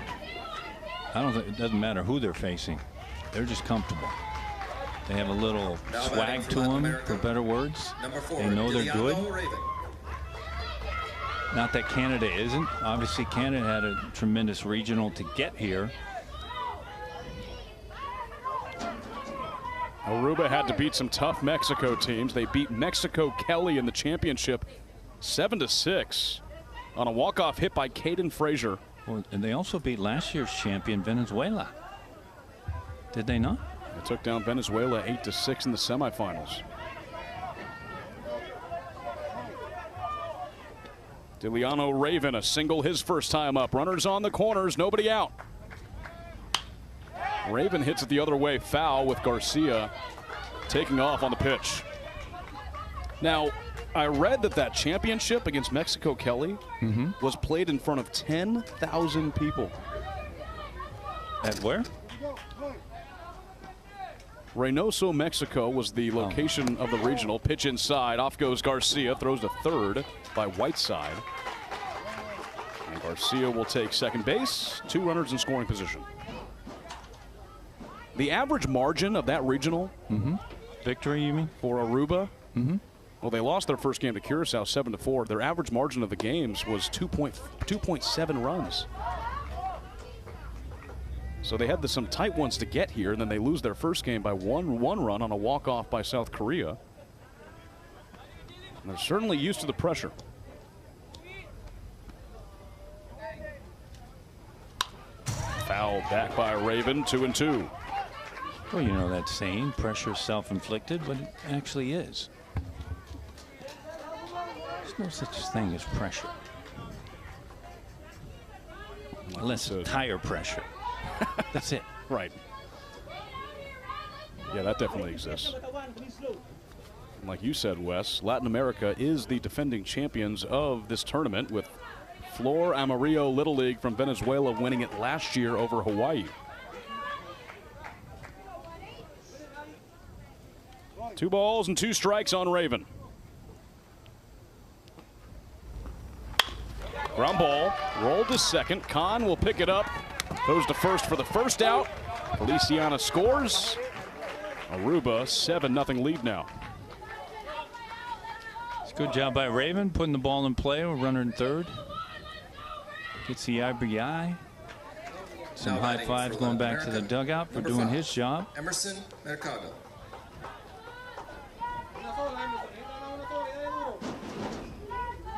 I don't think it doesn't matter who they're facing. They're just comfortable. They have a little swag to them, for better words. They know they're good. Not that Canada isn't. Obviously, Canada had a tremendous regional to get here. Aruba had to beat some tough Mexico teams. They beat Mexico Kelly in the championship 7-6 on a walk-off hit by Caden Frazier. Well, and they also beat last year's champion Venezuela. Did they not? They took down Venezuela 8-6 in the semifinals. Diliano Raven, a single his first time up. Runners on the corners, nobody out. Raven hits it the other way, foul with Garcia taking off on the pitch. Now, I read that championship against Mexico Kelly was played in front of 10,000 people. At where? Reynoso, Mexico was the location of the regional. Pitch inside, off goes Garcia, throws to third by Whiteside. And Garcia will take second base, 2 runners in scoring position. The average margin of that regional victory, you mean? For Aruba, well, they lost their first game to Curacao 7-4. Their average margin of the games was 2.7 runs. So they had some tight ones to get here, and then they lose their first game by one run on a walk-off by South Korea. And they're certainly used to the pressure. Foul back by Raven, 2-2. Well, you know that saying, pressure is self-inflicted, but it actually is. There's no such thing as pressure. Unless it's tire pressure. That's it. Right. Yeah, that definitely exists. And like you said, Wes, Latin America is the defending champions of this tournament, with Flor Amarillo Little League from Venezuela winning it last year over Hawaii. 2 balls and 2 strikes on Raven. Ground ball, rolled to second. Khan will pick it up. Goes to first for the first out. Feliciana scores. Aruba 7-0 lead now. It's a good job by Raven putting the ball in play. A runner in third. Gets the RBI. Some high fives going back to the dugout for doing his job. Emerson Mercado.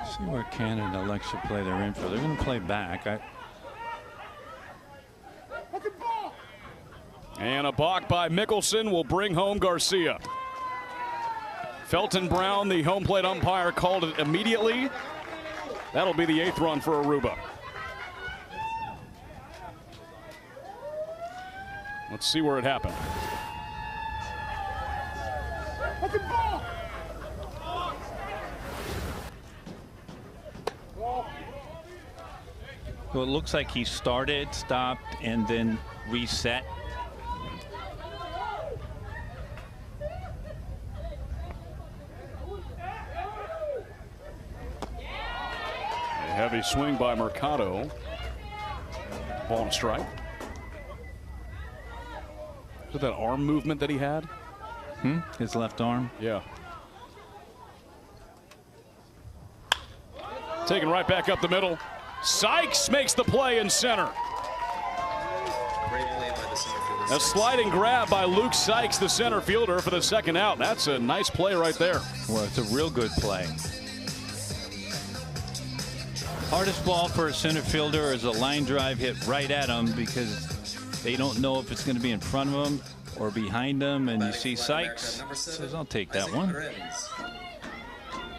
See where Canada likes to play their info. They're going to play back. And a balk by Mickelson will bring home Garcia. Felton Brown, the home plate umpire, called it immediately. That'll be the 8th run for Aruba. Let's see where it happened. Well, it looks like he started, stopped, and then reset. A heavy swing by Mercado. Ball and strike. Was it that arm movement that he had? His left arm. Yeah. Taken right back up the middle. Sykes makes the play in center. Great play by the center fielder. A sliding grab by Luke Sykes, the center fielder, for the second out. That's a nice play right there. Well, it's a real good play. Hardest ball for a center fielder is a line drive hit right at him, because they don't know if it's going to be in front of them or behind them. And you see Sykes says, I'll take that one.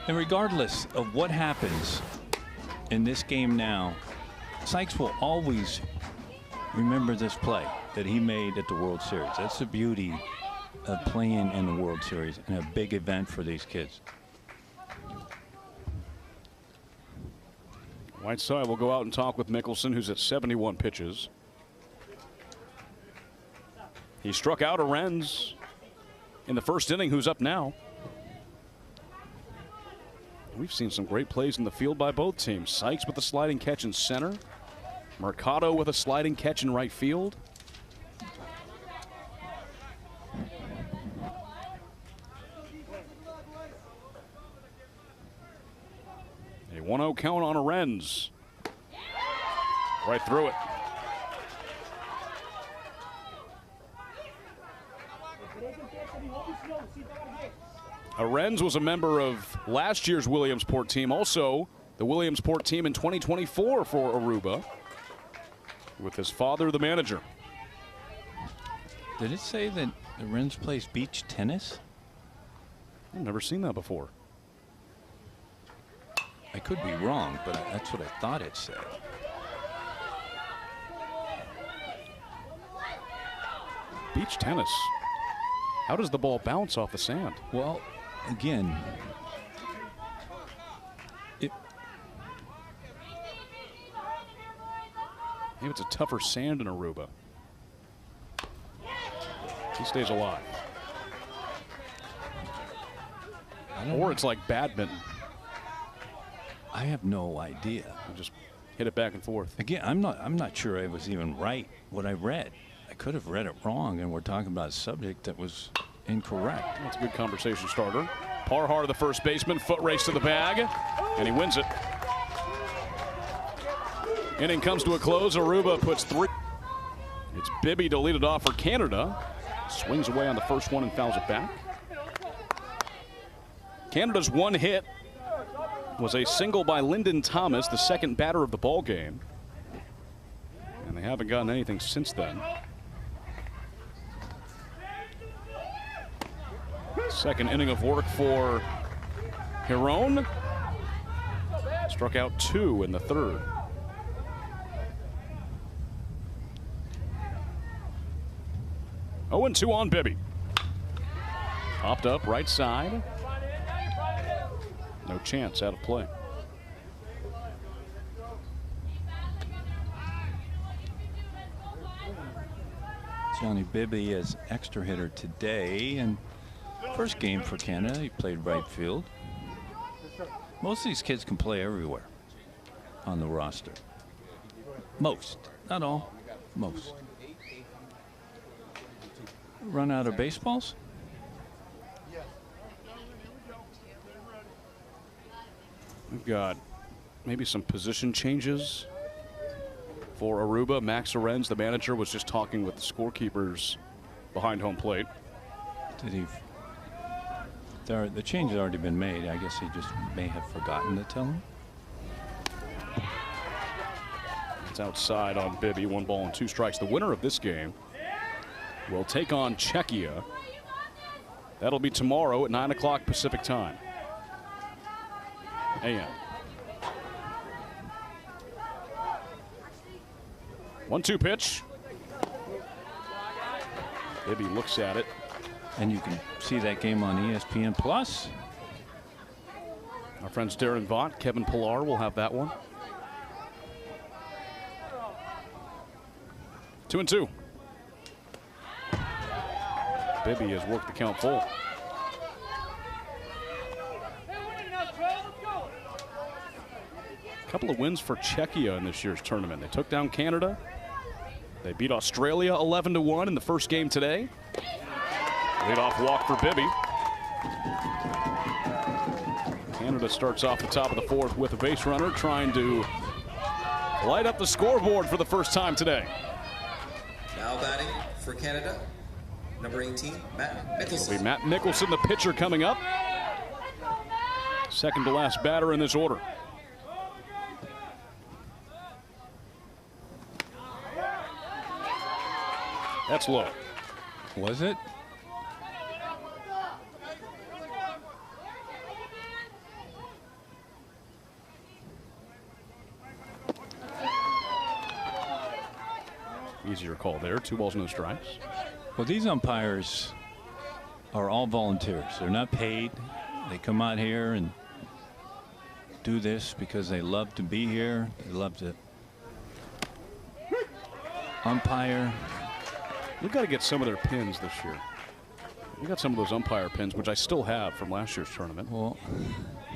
And regardless of what happens in this game now, Sykes will always remember this play that he made at the World Series. That's the beauty of playing in the World Series and a big event for these kids. Whiteside will go out and talk with Mickelson, who's at 71 pitches. He struck out Arends in the first inning, who's up now. We've seen some great plays in the field by both teams. Sykes with a sliding catch in center. Mercado with a sliding catch in right field. A 1-0 count on Arends. Right through it. Arends was a member of last year's Williamsport team, also the Williamsport team in 2024 for Aruba, with his father the manager. Did it say that The Wrens plays beach tennis? I've never seen that before. I could be wrong, but that's what I thought it said. Beach tennis. How does the ball bounce off the sand? Well, again, Maybe it's a tougher sand in Aruba. He stays alive. Or it's like badminton. I have no idea. You just hit it back and forth. Again, I'm not sure I was even right what I read. I could have read it wrong, and we're talking about a subject that was incorrect. That's a good conversation starter. Parhar, the first baseman, foot race to the bag, and he wins it. Inning comes to a close. Aruba puts 3. It's Bibby to lead it off for Canada. Swings away on the first one and fouls it back. Canada's one hit was a single by Lyndon Thomas, the second batter of the ball game. And they haven't gotten anything since then. Second inning of work for Hiron. Struck out 2 in the third. Oh, and 2 on Bibby. Popped up right side. No chance, out of play. Johnny Bibby is extra hitter today, and first game for Canada, he played right field. Most of these kids can play everywhere on the roster. Most, not all, most. Run out of baseballs? We've got maybe some position changes for Aruba. Max Arenz, the manager, was just talking with the scorekeepers behind home plate. Did he? The change has already been made. I guess he just may have forgotten to tell him. It's outside on Bibby. 1 ball and 2 strikes. The winner of this game will take on Czechia. That'll be tomorrow at 9 o'clock Pacific time. AM. 1-2 pitch. Bibby looks at it. And you can see that game on ESPN Plus. Our friends Darren Vaught, Kevin Pillar will have that one. 2-2. Bibby has worked the count full. A couple of wins for Czechia in this year's tournament. They took down Canada. They beat Australia 11-1 in the first game today. Leadoff walk for Bibby. Canada starts off the top of the 4th with a base runner, trying to light up the scoreboard for the first time today. Now batting for Canada, number 18, Matt Mickelson. It'll be Matt Mickelson, the pitcher, coming up. Second to last batter in this order. That's low. Was it? Easier call there. 2 balls, no strikes. Well, these umpires are all volunteers. They're not paid. They come out here and do this because they love to be here. They love to umpire. We've got to get some of their pins this year. We got some of those umpire pins, which I still have from last year's tournament. Well,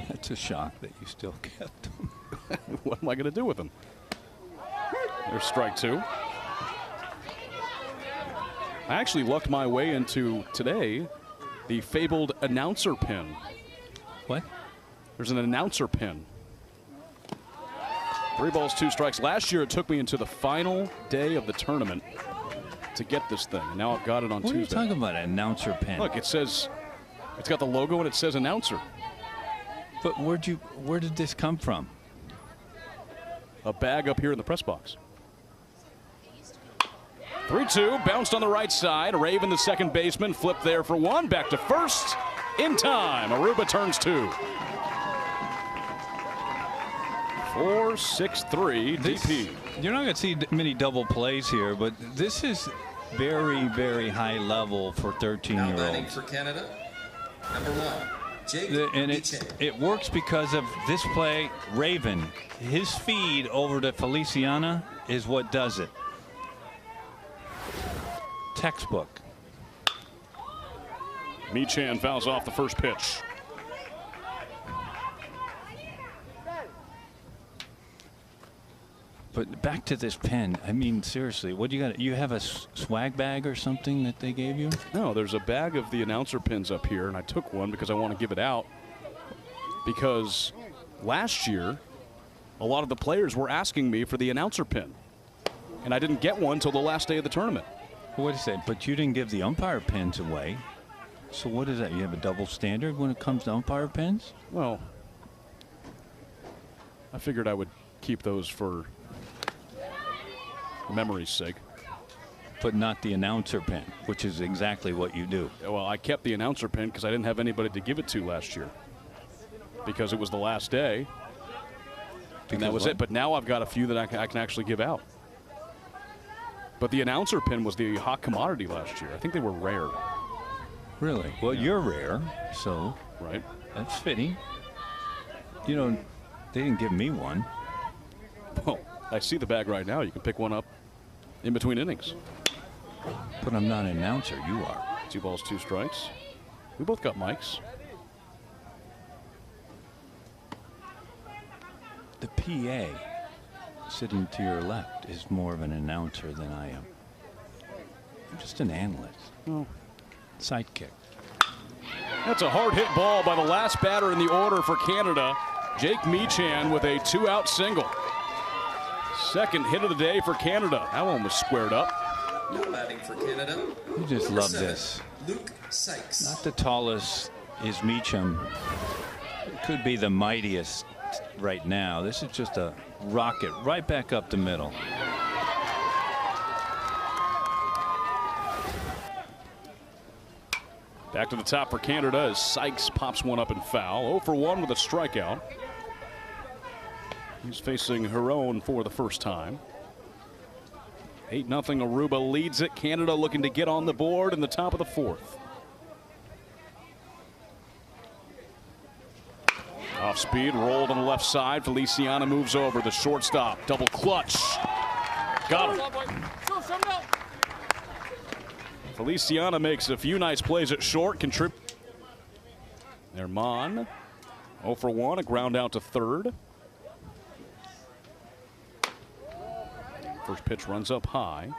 that's a shock that you still kept them. What am I going to do with them? There's strike 2. I actually lucked my way into today the fabled announcer pin. What? There's an announcer pin. 3 balls, 2 strikes. Last year it took me into the final day of the tournament to get this thing. And now I've got it on Tuesday. What are you talking about, an announcer pin? Look, it says, it's got the logo and it says announcer. But where did this come from? A bag up here in the press box. 3-2, bounced on the right side. Raven, the second baseman, flipped there for one. Back to first in time. Aruba turns 2. 4-6-3 DP. You're not going to see many double plays here, but this is very, very high level for 13-year-olds. Now batting for Canada, number 1, Jake And Meechan. it works because of this play. Raven, his feed over to Feliciana is what does it. Textbook. Meechan fouls off the first pitch. But back to this pen. I mean, seriously, what do you got? You have a swag bag or something that they gave you? No, there's a bag of the announcer pins up here, and I took one because I want to give it out. Because last year, a lot of the players were asking me for the announcer pin, and I didn't get one until the last day of the tournament. What is that? But you didn't give the umpire pins away. So what is that? You have a double standard when it comes to umpire pins? Well, I figured I would keep those for memory's sake. But not the announcer pin, which is exactly what you do. Well, I kept the announcer pin because I didn't have anybody to give it to last year. Because it was the last day. And that was it. But now I've got a few that I can actually give out. But the announcer pin was the hot commodity last year. I think they were rare. Really? Well, you're rare, so Right. that's fitting. You know, they didn't give me one. Well, I see the bag right now. You can pick one up in between innings. But I'm not an announcer. You are. 2 balls, 2 strikes. We both got mics. The PA sitting to your left is more of an announcer than I am. I'm just an analyst. Oh. Sidekick. That's a hard hit ball by the last batter in the order for Canada. Jake Meechan with a 2-out single. Second hit of the day for Canada. That one was squared up. Now batting for Canada, You just number love 7, this. Luke Sykes. Not the tallest is Meacham. It could be the mightiest right now. This is just a rocket right back up the middle. Back to the top for Canada as Sykes pops one up and foul. 0 for 1 with a strikeout. He's facing Huron for the first time. 8-0 Aruba leads it. Canada looking to get on the board in the top of the 4th. Off speed, rolled on the left side. Feliciana moves over. The shortstop, double clutch. Got him. Feliciana makes a few nice plays at short. Herman, 0 for 1, a ground out to third. First pitch runs up high.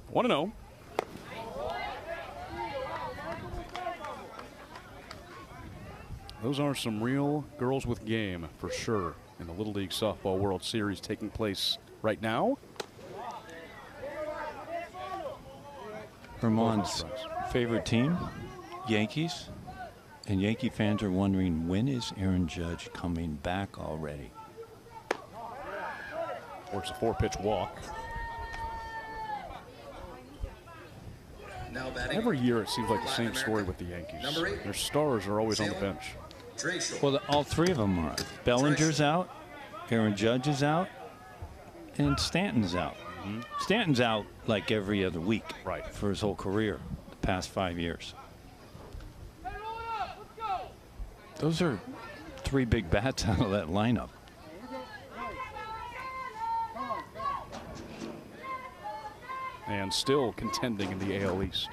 One and 0. Those are some real girls with game for sure in the Little League Softball World Series taking place right now. Herman's favorite team, Yankees. And Yankee fans are wondering, when is Aaron Judge coming back already? Works a 4-pitch walk. Now batting. Every year it seems like the same story with the Yankees. Number 8. Their stars are always on the bench. Well, all three of them are. Bellinger's out, Aaron Judge is out, and Stanton's out. Stanton's out like every other week for his whole career, the past 5 years. Those are 3 big bats out of that lineup. And still contending in the AL East.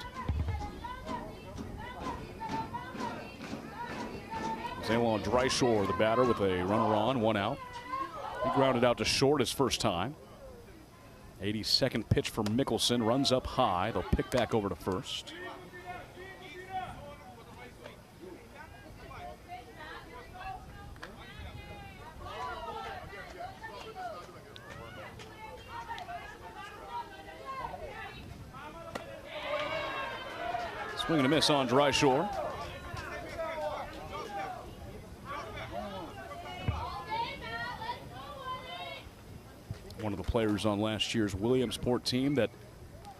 Zaylon Dryshore, the batter, with a runner on, 1 out. He grounded out to short his first time. 82nd pitch for Mickelson, runs up high. They'll pick back over to first. Swing and a miss on Dryshore. one of the players on last year's Williamsport team that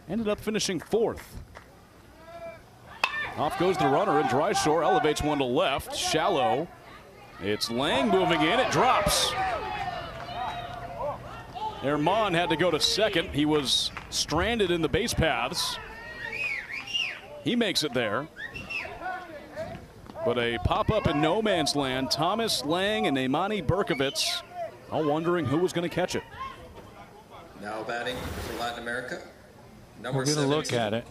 ended up finishing 4th. Off goes the runner, and Dryshore elevates one to left. Shallow. It's Lang moving in. It drops. Herman had to go to second. He was stranded in the base paths. He makes it there. But a pop-up in no man's land. Thomas Lang and Imani Berkovitz all wondering who was going to catch it. Now batting for Latin America, number We're going to look 17, at it.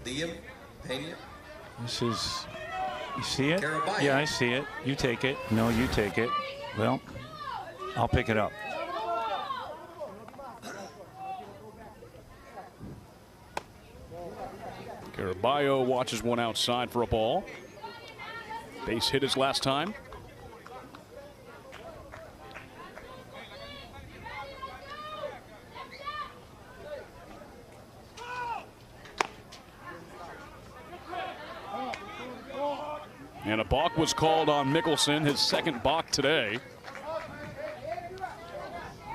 Liam Pena. This is, you see it? Caraballo. Yeah, I see it. You take it. No, you take it. Well, I'll pick it up. Caraballo watches one outside for a ball. Base hit his last time. And a balk was called on Mickelson, his second balk today.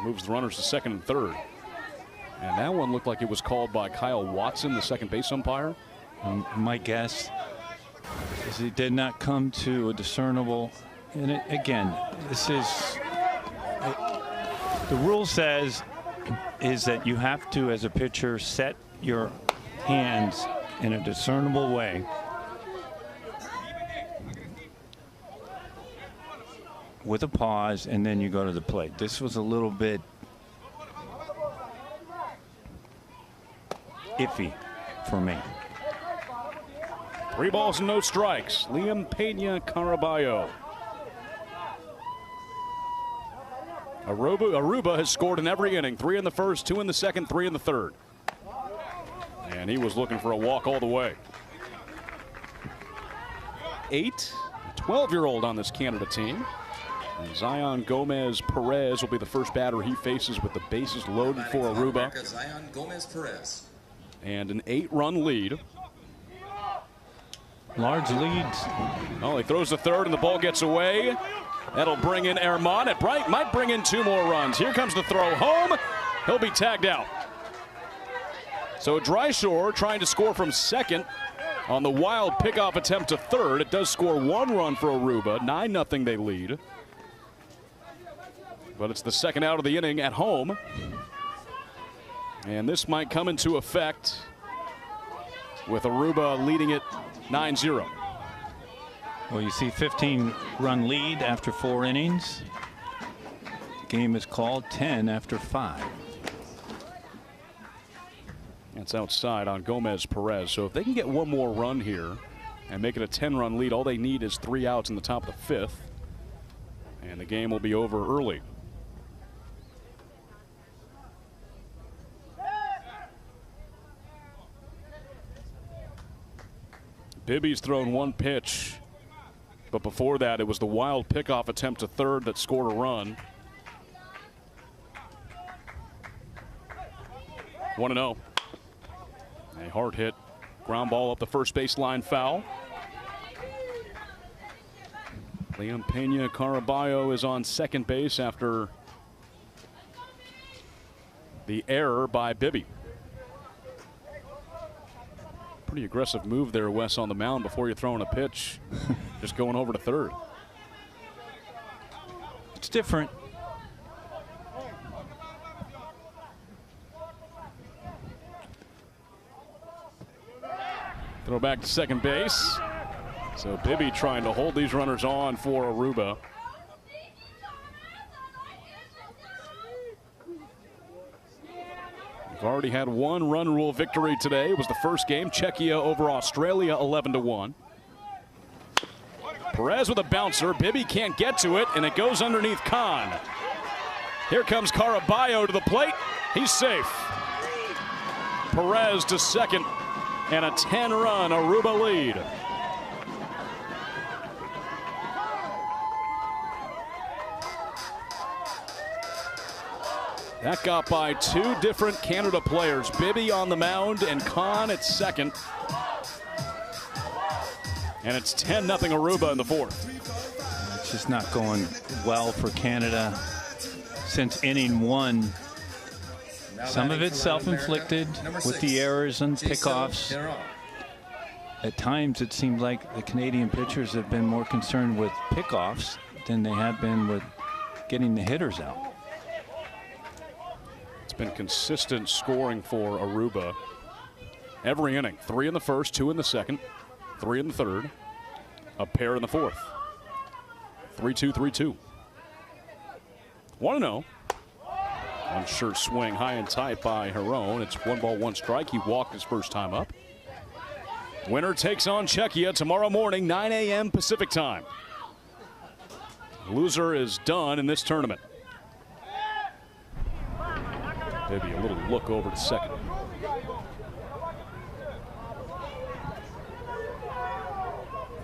Moves the runners to second and third. And that one looked like it was called by Kyle Watson, the second base umpire. My guess is he did not come to a discernible. And again, this is the rule says is that you have to, as a pitcher, set your hands in a discernible way with a pause, and then you go to the plate. This was a little bit iffy for me. 3 balls and no strikes. Liam Pena Caraballo. Aruba has scored in every inning. 3 in the first, 2 in the second, 3 in the third. And he was looking for a walk all the way. 12-year-old on this Canada team. And Zion Gomez Perez will be the first batter he faces with the bases loaded for Aruba. Zion Gomez Perez. And an 8-run lead. Large leads. Oh, he throws the third and the ball gets away. That'll bring in Herman. It might bring in 2 more runs. Here comes the throw home. He'll be tagged out. So Dryshore trying to score from second on the wild pickoff attempt to third. It does score 1 run for Aruba. 9-0 they lead. But it's the second out of the inning at home. And this might come into effect with Aruba leading it 9-0. Well, you see 15-run lead after 4 innings. Game is called 10 after 5. That's outside on Gomez Perez. So if they can get 1 more run here and make it a 10-run lead, all they need is 3 outs in the top of the 5th. And the game will be over early. Bibby's thrown 1 pitch, but before that it was the wild pickoff attempt to third that scored a run. 1-0. A hard hit ground ball up the first baseline, foul. Liam Pena Caraballo is on second base after the error by Bibby. Pretty aggressive move there, Wes, on the mound before you're throwing a pitch. Just going over to third. It's different. Throw back to second base. So Bibby trying to hold these runners on for Aruba. We've already had 1 run rule victory today. It was the first game. Czechia over Australia 11-1. Perez with a bouncer. Bibby can't get to it, and it goes underneath Khan. Here comes Caraballo to the plate. He's safe. Perez to second, and a 10-run Aruba lead. That got by 2 different Canada players. Bibby on the mound and Khan at second. And it's 10-0 Aruba in the 4th. It's just not going well for Canada since inning 1 Some of it's self-inflicted with the errors and pickoffs. At times, it seems like the Canadian pitchers have been more concerned with pickoffs than they have been with getting the hitters out. It's been consistent scoring for Aruba every inning. 3 in the first, 2 in the second, 3 in the third, a pair in the fourth. 3-2, 3-2. 1-0. One sure swing high and tight by Herron. It's 1 ball, 1 strike. He walked his first time up. Winner takes on Czechia tomorrow morning, 9 a.m. Pacific time. Loser is done in this tournament. Maybe a little look over to second.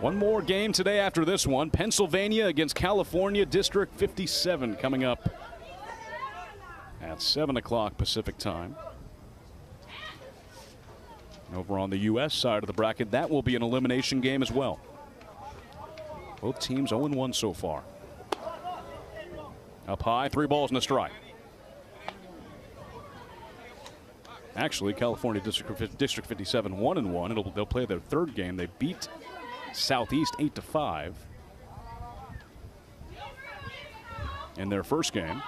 One more game today after this one. Pennsylvania against California, District 57 coming up at 7 o'clock Pacific time. Over on the U.S. side of the bracket, that will be an elimination game as well. Both teams 0-1 so far. Up high, 3 balls and a strike. Actually, California District 57 1-1. They'll play their third game. They beat Southeast 8-5 in their first game,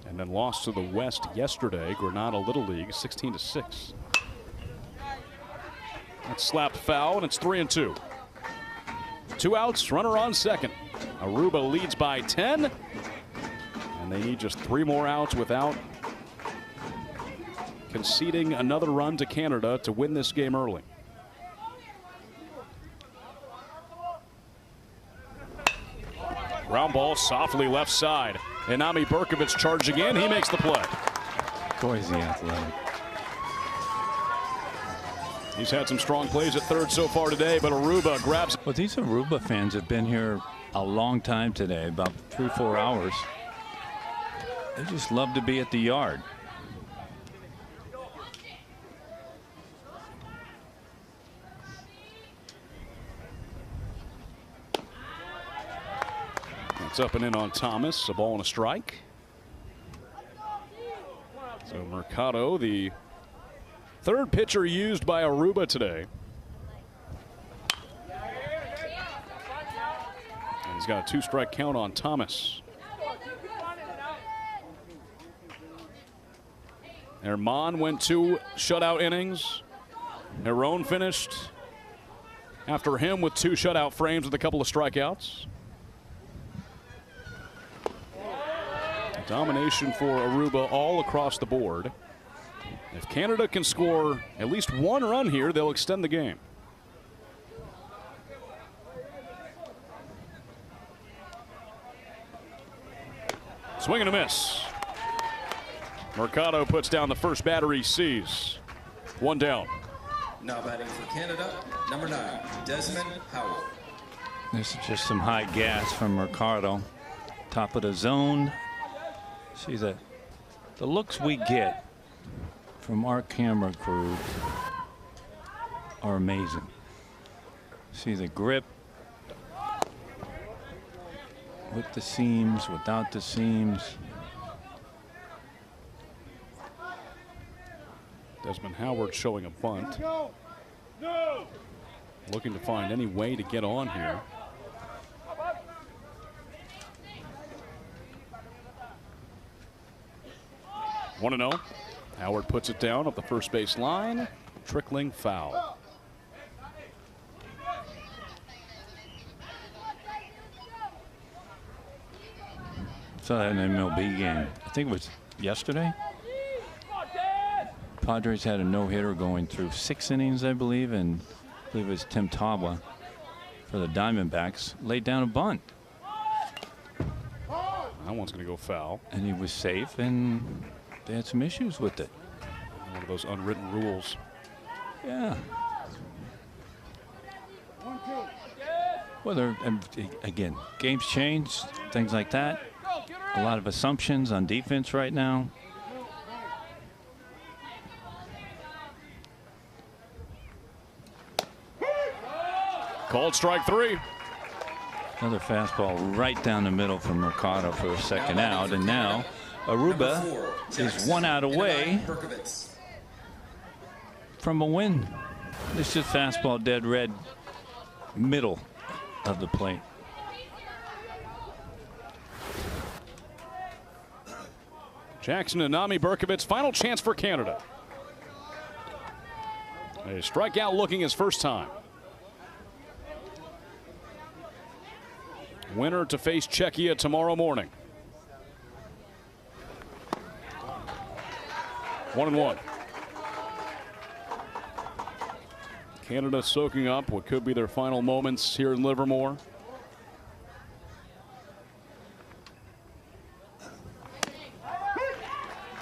and then lost to the West yesterday, Granada Little League 16-6. That's slapped foul, and it's 3-2. 2 outs, runner on second. Aruba leads by 10, and they need just 3 more outs without conceding another run to Canada to win this game early. Ground ball softly left side. Inami Berkovich charging in. He makes the play. Boy, is he athletic. He's had some strong plays at third so far today, but Aruba grabs. Well, these Aruba fans have been here a long time today, about 3-4 hours. They just love to be at the yard. It's up and in on Thomas. A ball and a strike. So Mercado, the third pitcher used by Aruba today. And he's got a 2-strike count on Thomas. Herman went 2 shutout innings. Herron finished after him with 2 shutout frames with a couple of strikeouts. Domination for Aruba all across the board. If Canada can score at least 1 run here, they'll extend the game. Swing and a miss. Mercado puts down the first batter he sees. 1 down. Now batting for Canada, number 9, Desmond Howell. This is just some high gas from Mercado. Top of the zone. See the looks we get from our camera crew are amazing. See the grip with the seams, without the seams. Desmond Howard showing a bunt. Looking to find any way to get on here. One and 0. Howard puts it down up the first base line. Trickling foul. Saw that in an MLB game. I think it was yesterday. Padres had a no-hitter going through 6 innings, I believe, and I believe it was Tim Tawa for the Diamondbacks laid down a bunt. That one's going to go foul. And he was safe, and they had some issues with it. One of those unwritten rules. Yeah. Well, again, games change, things like that. A lot of assumptions on defense right now. Called strike 3. Another fastball right down the middle from Mercado for a second out, and now Aruba is 1 out away from a win. It's just fastball dead red, middle of the plate. Jackson and Nami Berkovitz, final chance for Canada. A strikeout looking his first time. Winner to face Czechia tomorrow morning. 1-1. Canada soaking up what could be their final moments here in Livermore.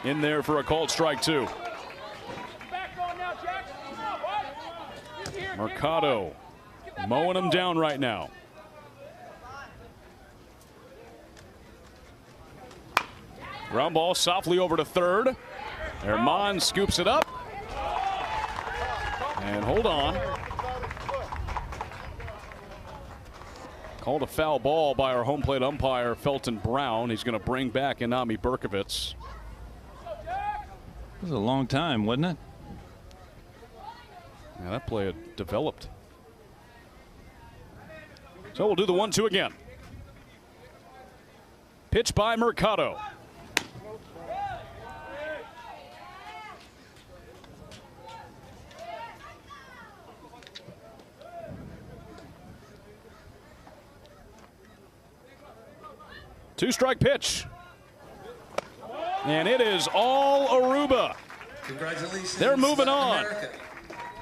In there for a called strike 2. Mercado mowing him down right now. Ground ball softly over to third. Herman scoops it up. And hold on. Called a foul ball by our home plate umpire, Felton Brown. He's going to bring back Nami Berkovitz. It was a long time, wasn't it? Yeah, that play had developed. So we'll do the 1-2 again. Pitch by Mercado. Two-strike pitch. And it is all Aruba. Congratulations. They're moving on.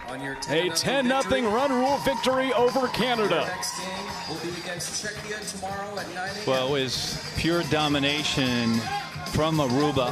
On your A 10-0 run rule victory over Canada. Next game will be against Czechia tomorrow at 9 a.m. Well, it was pure domination from Aruba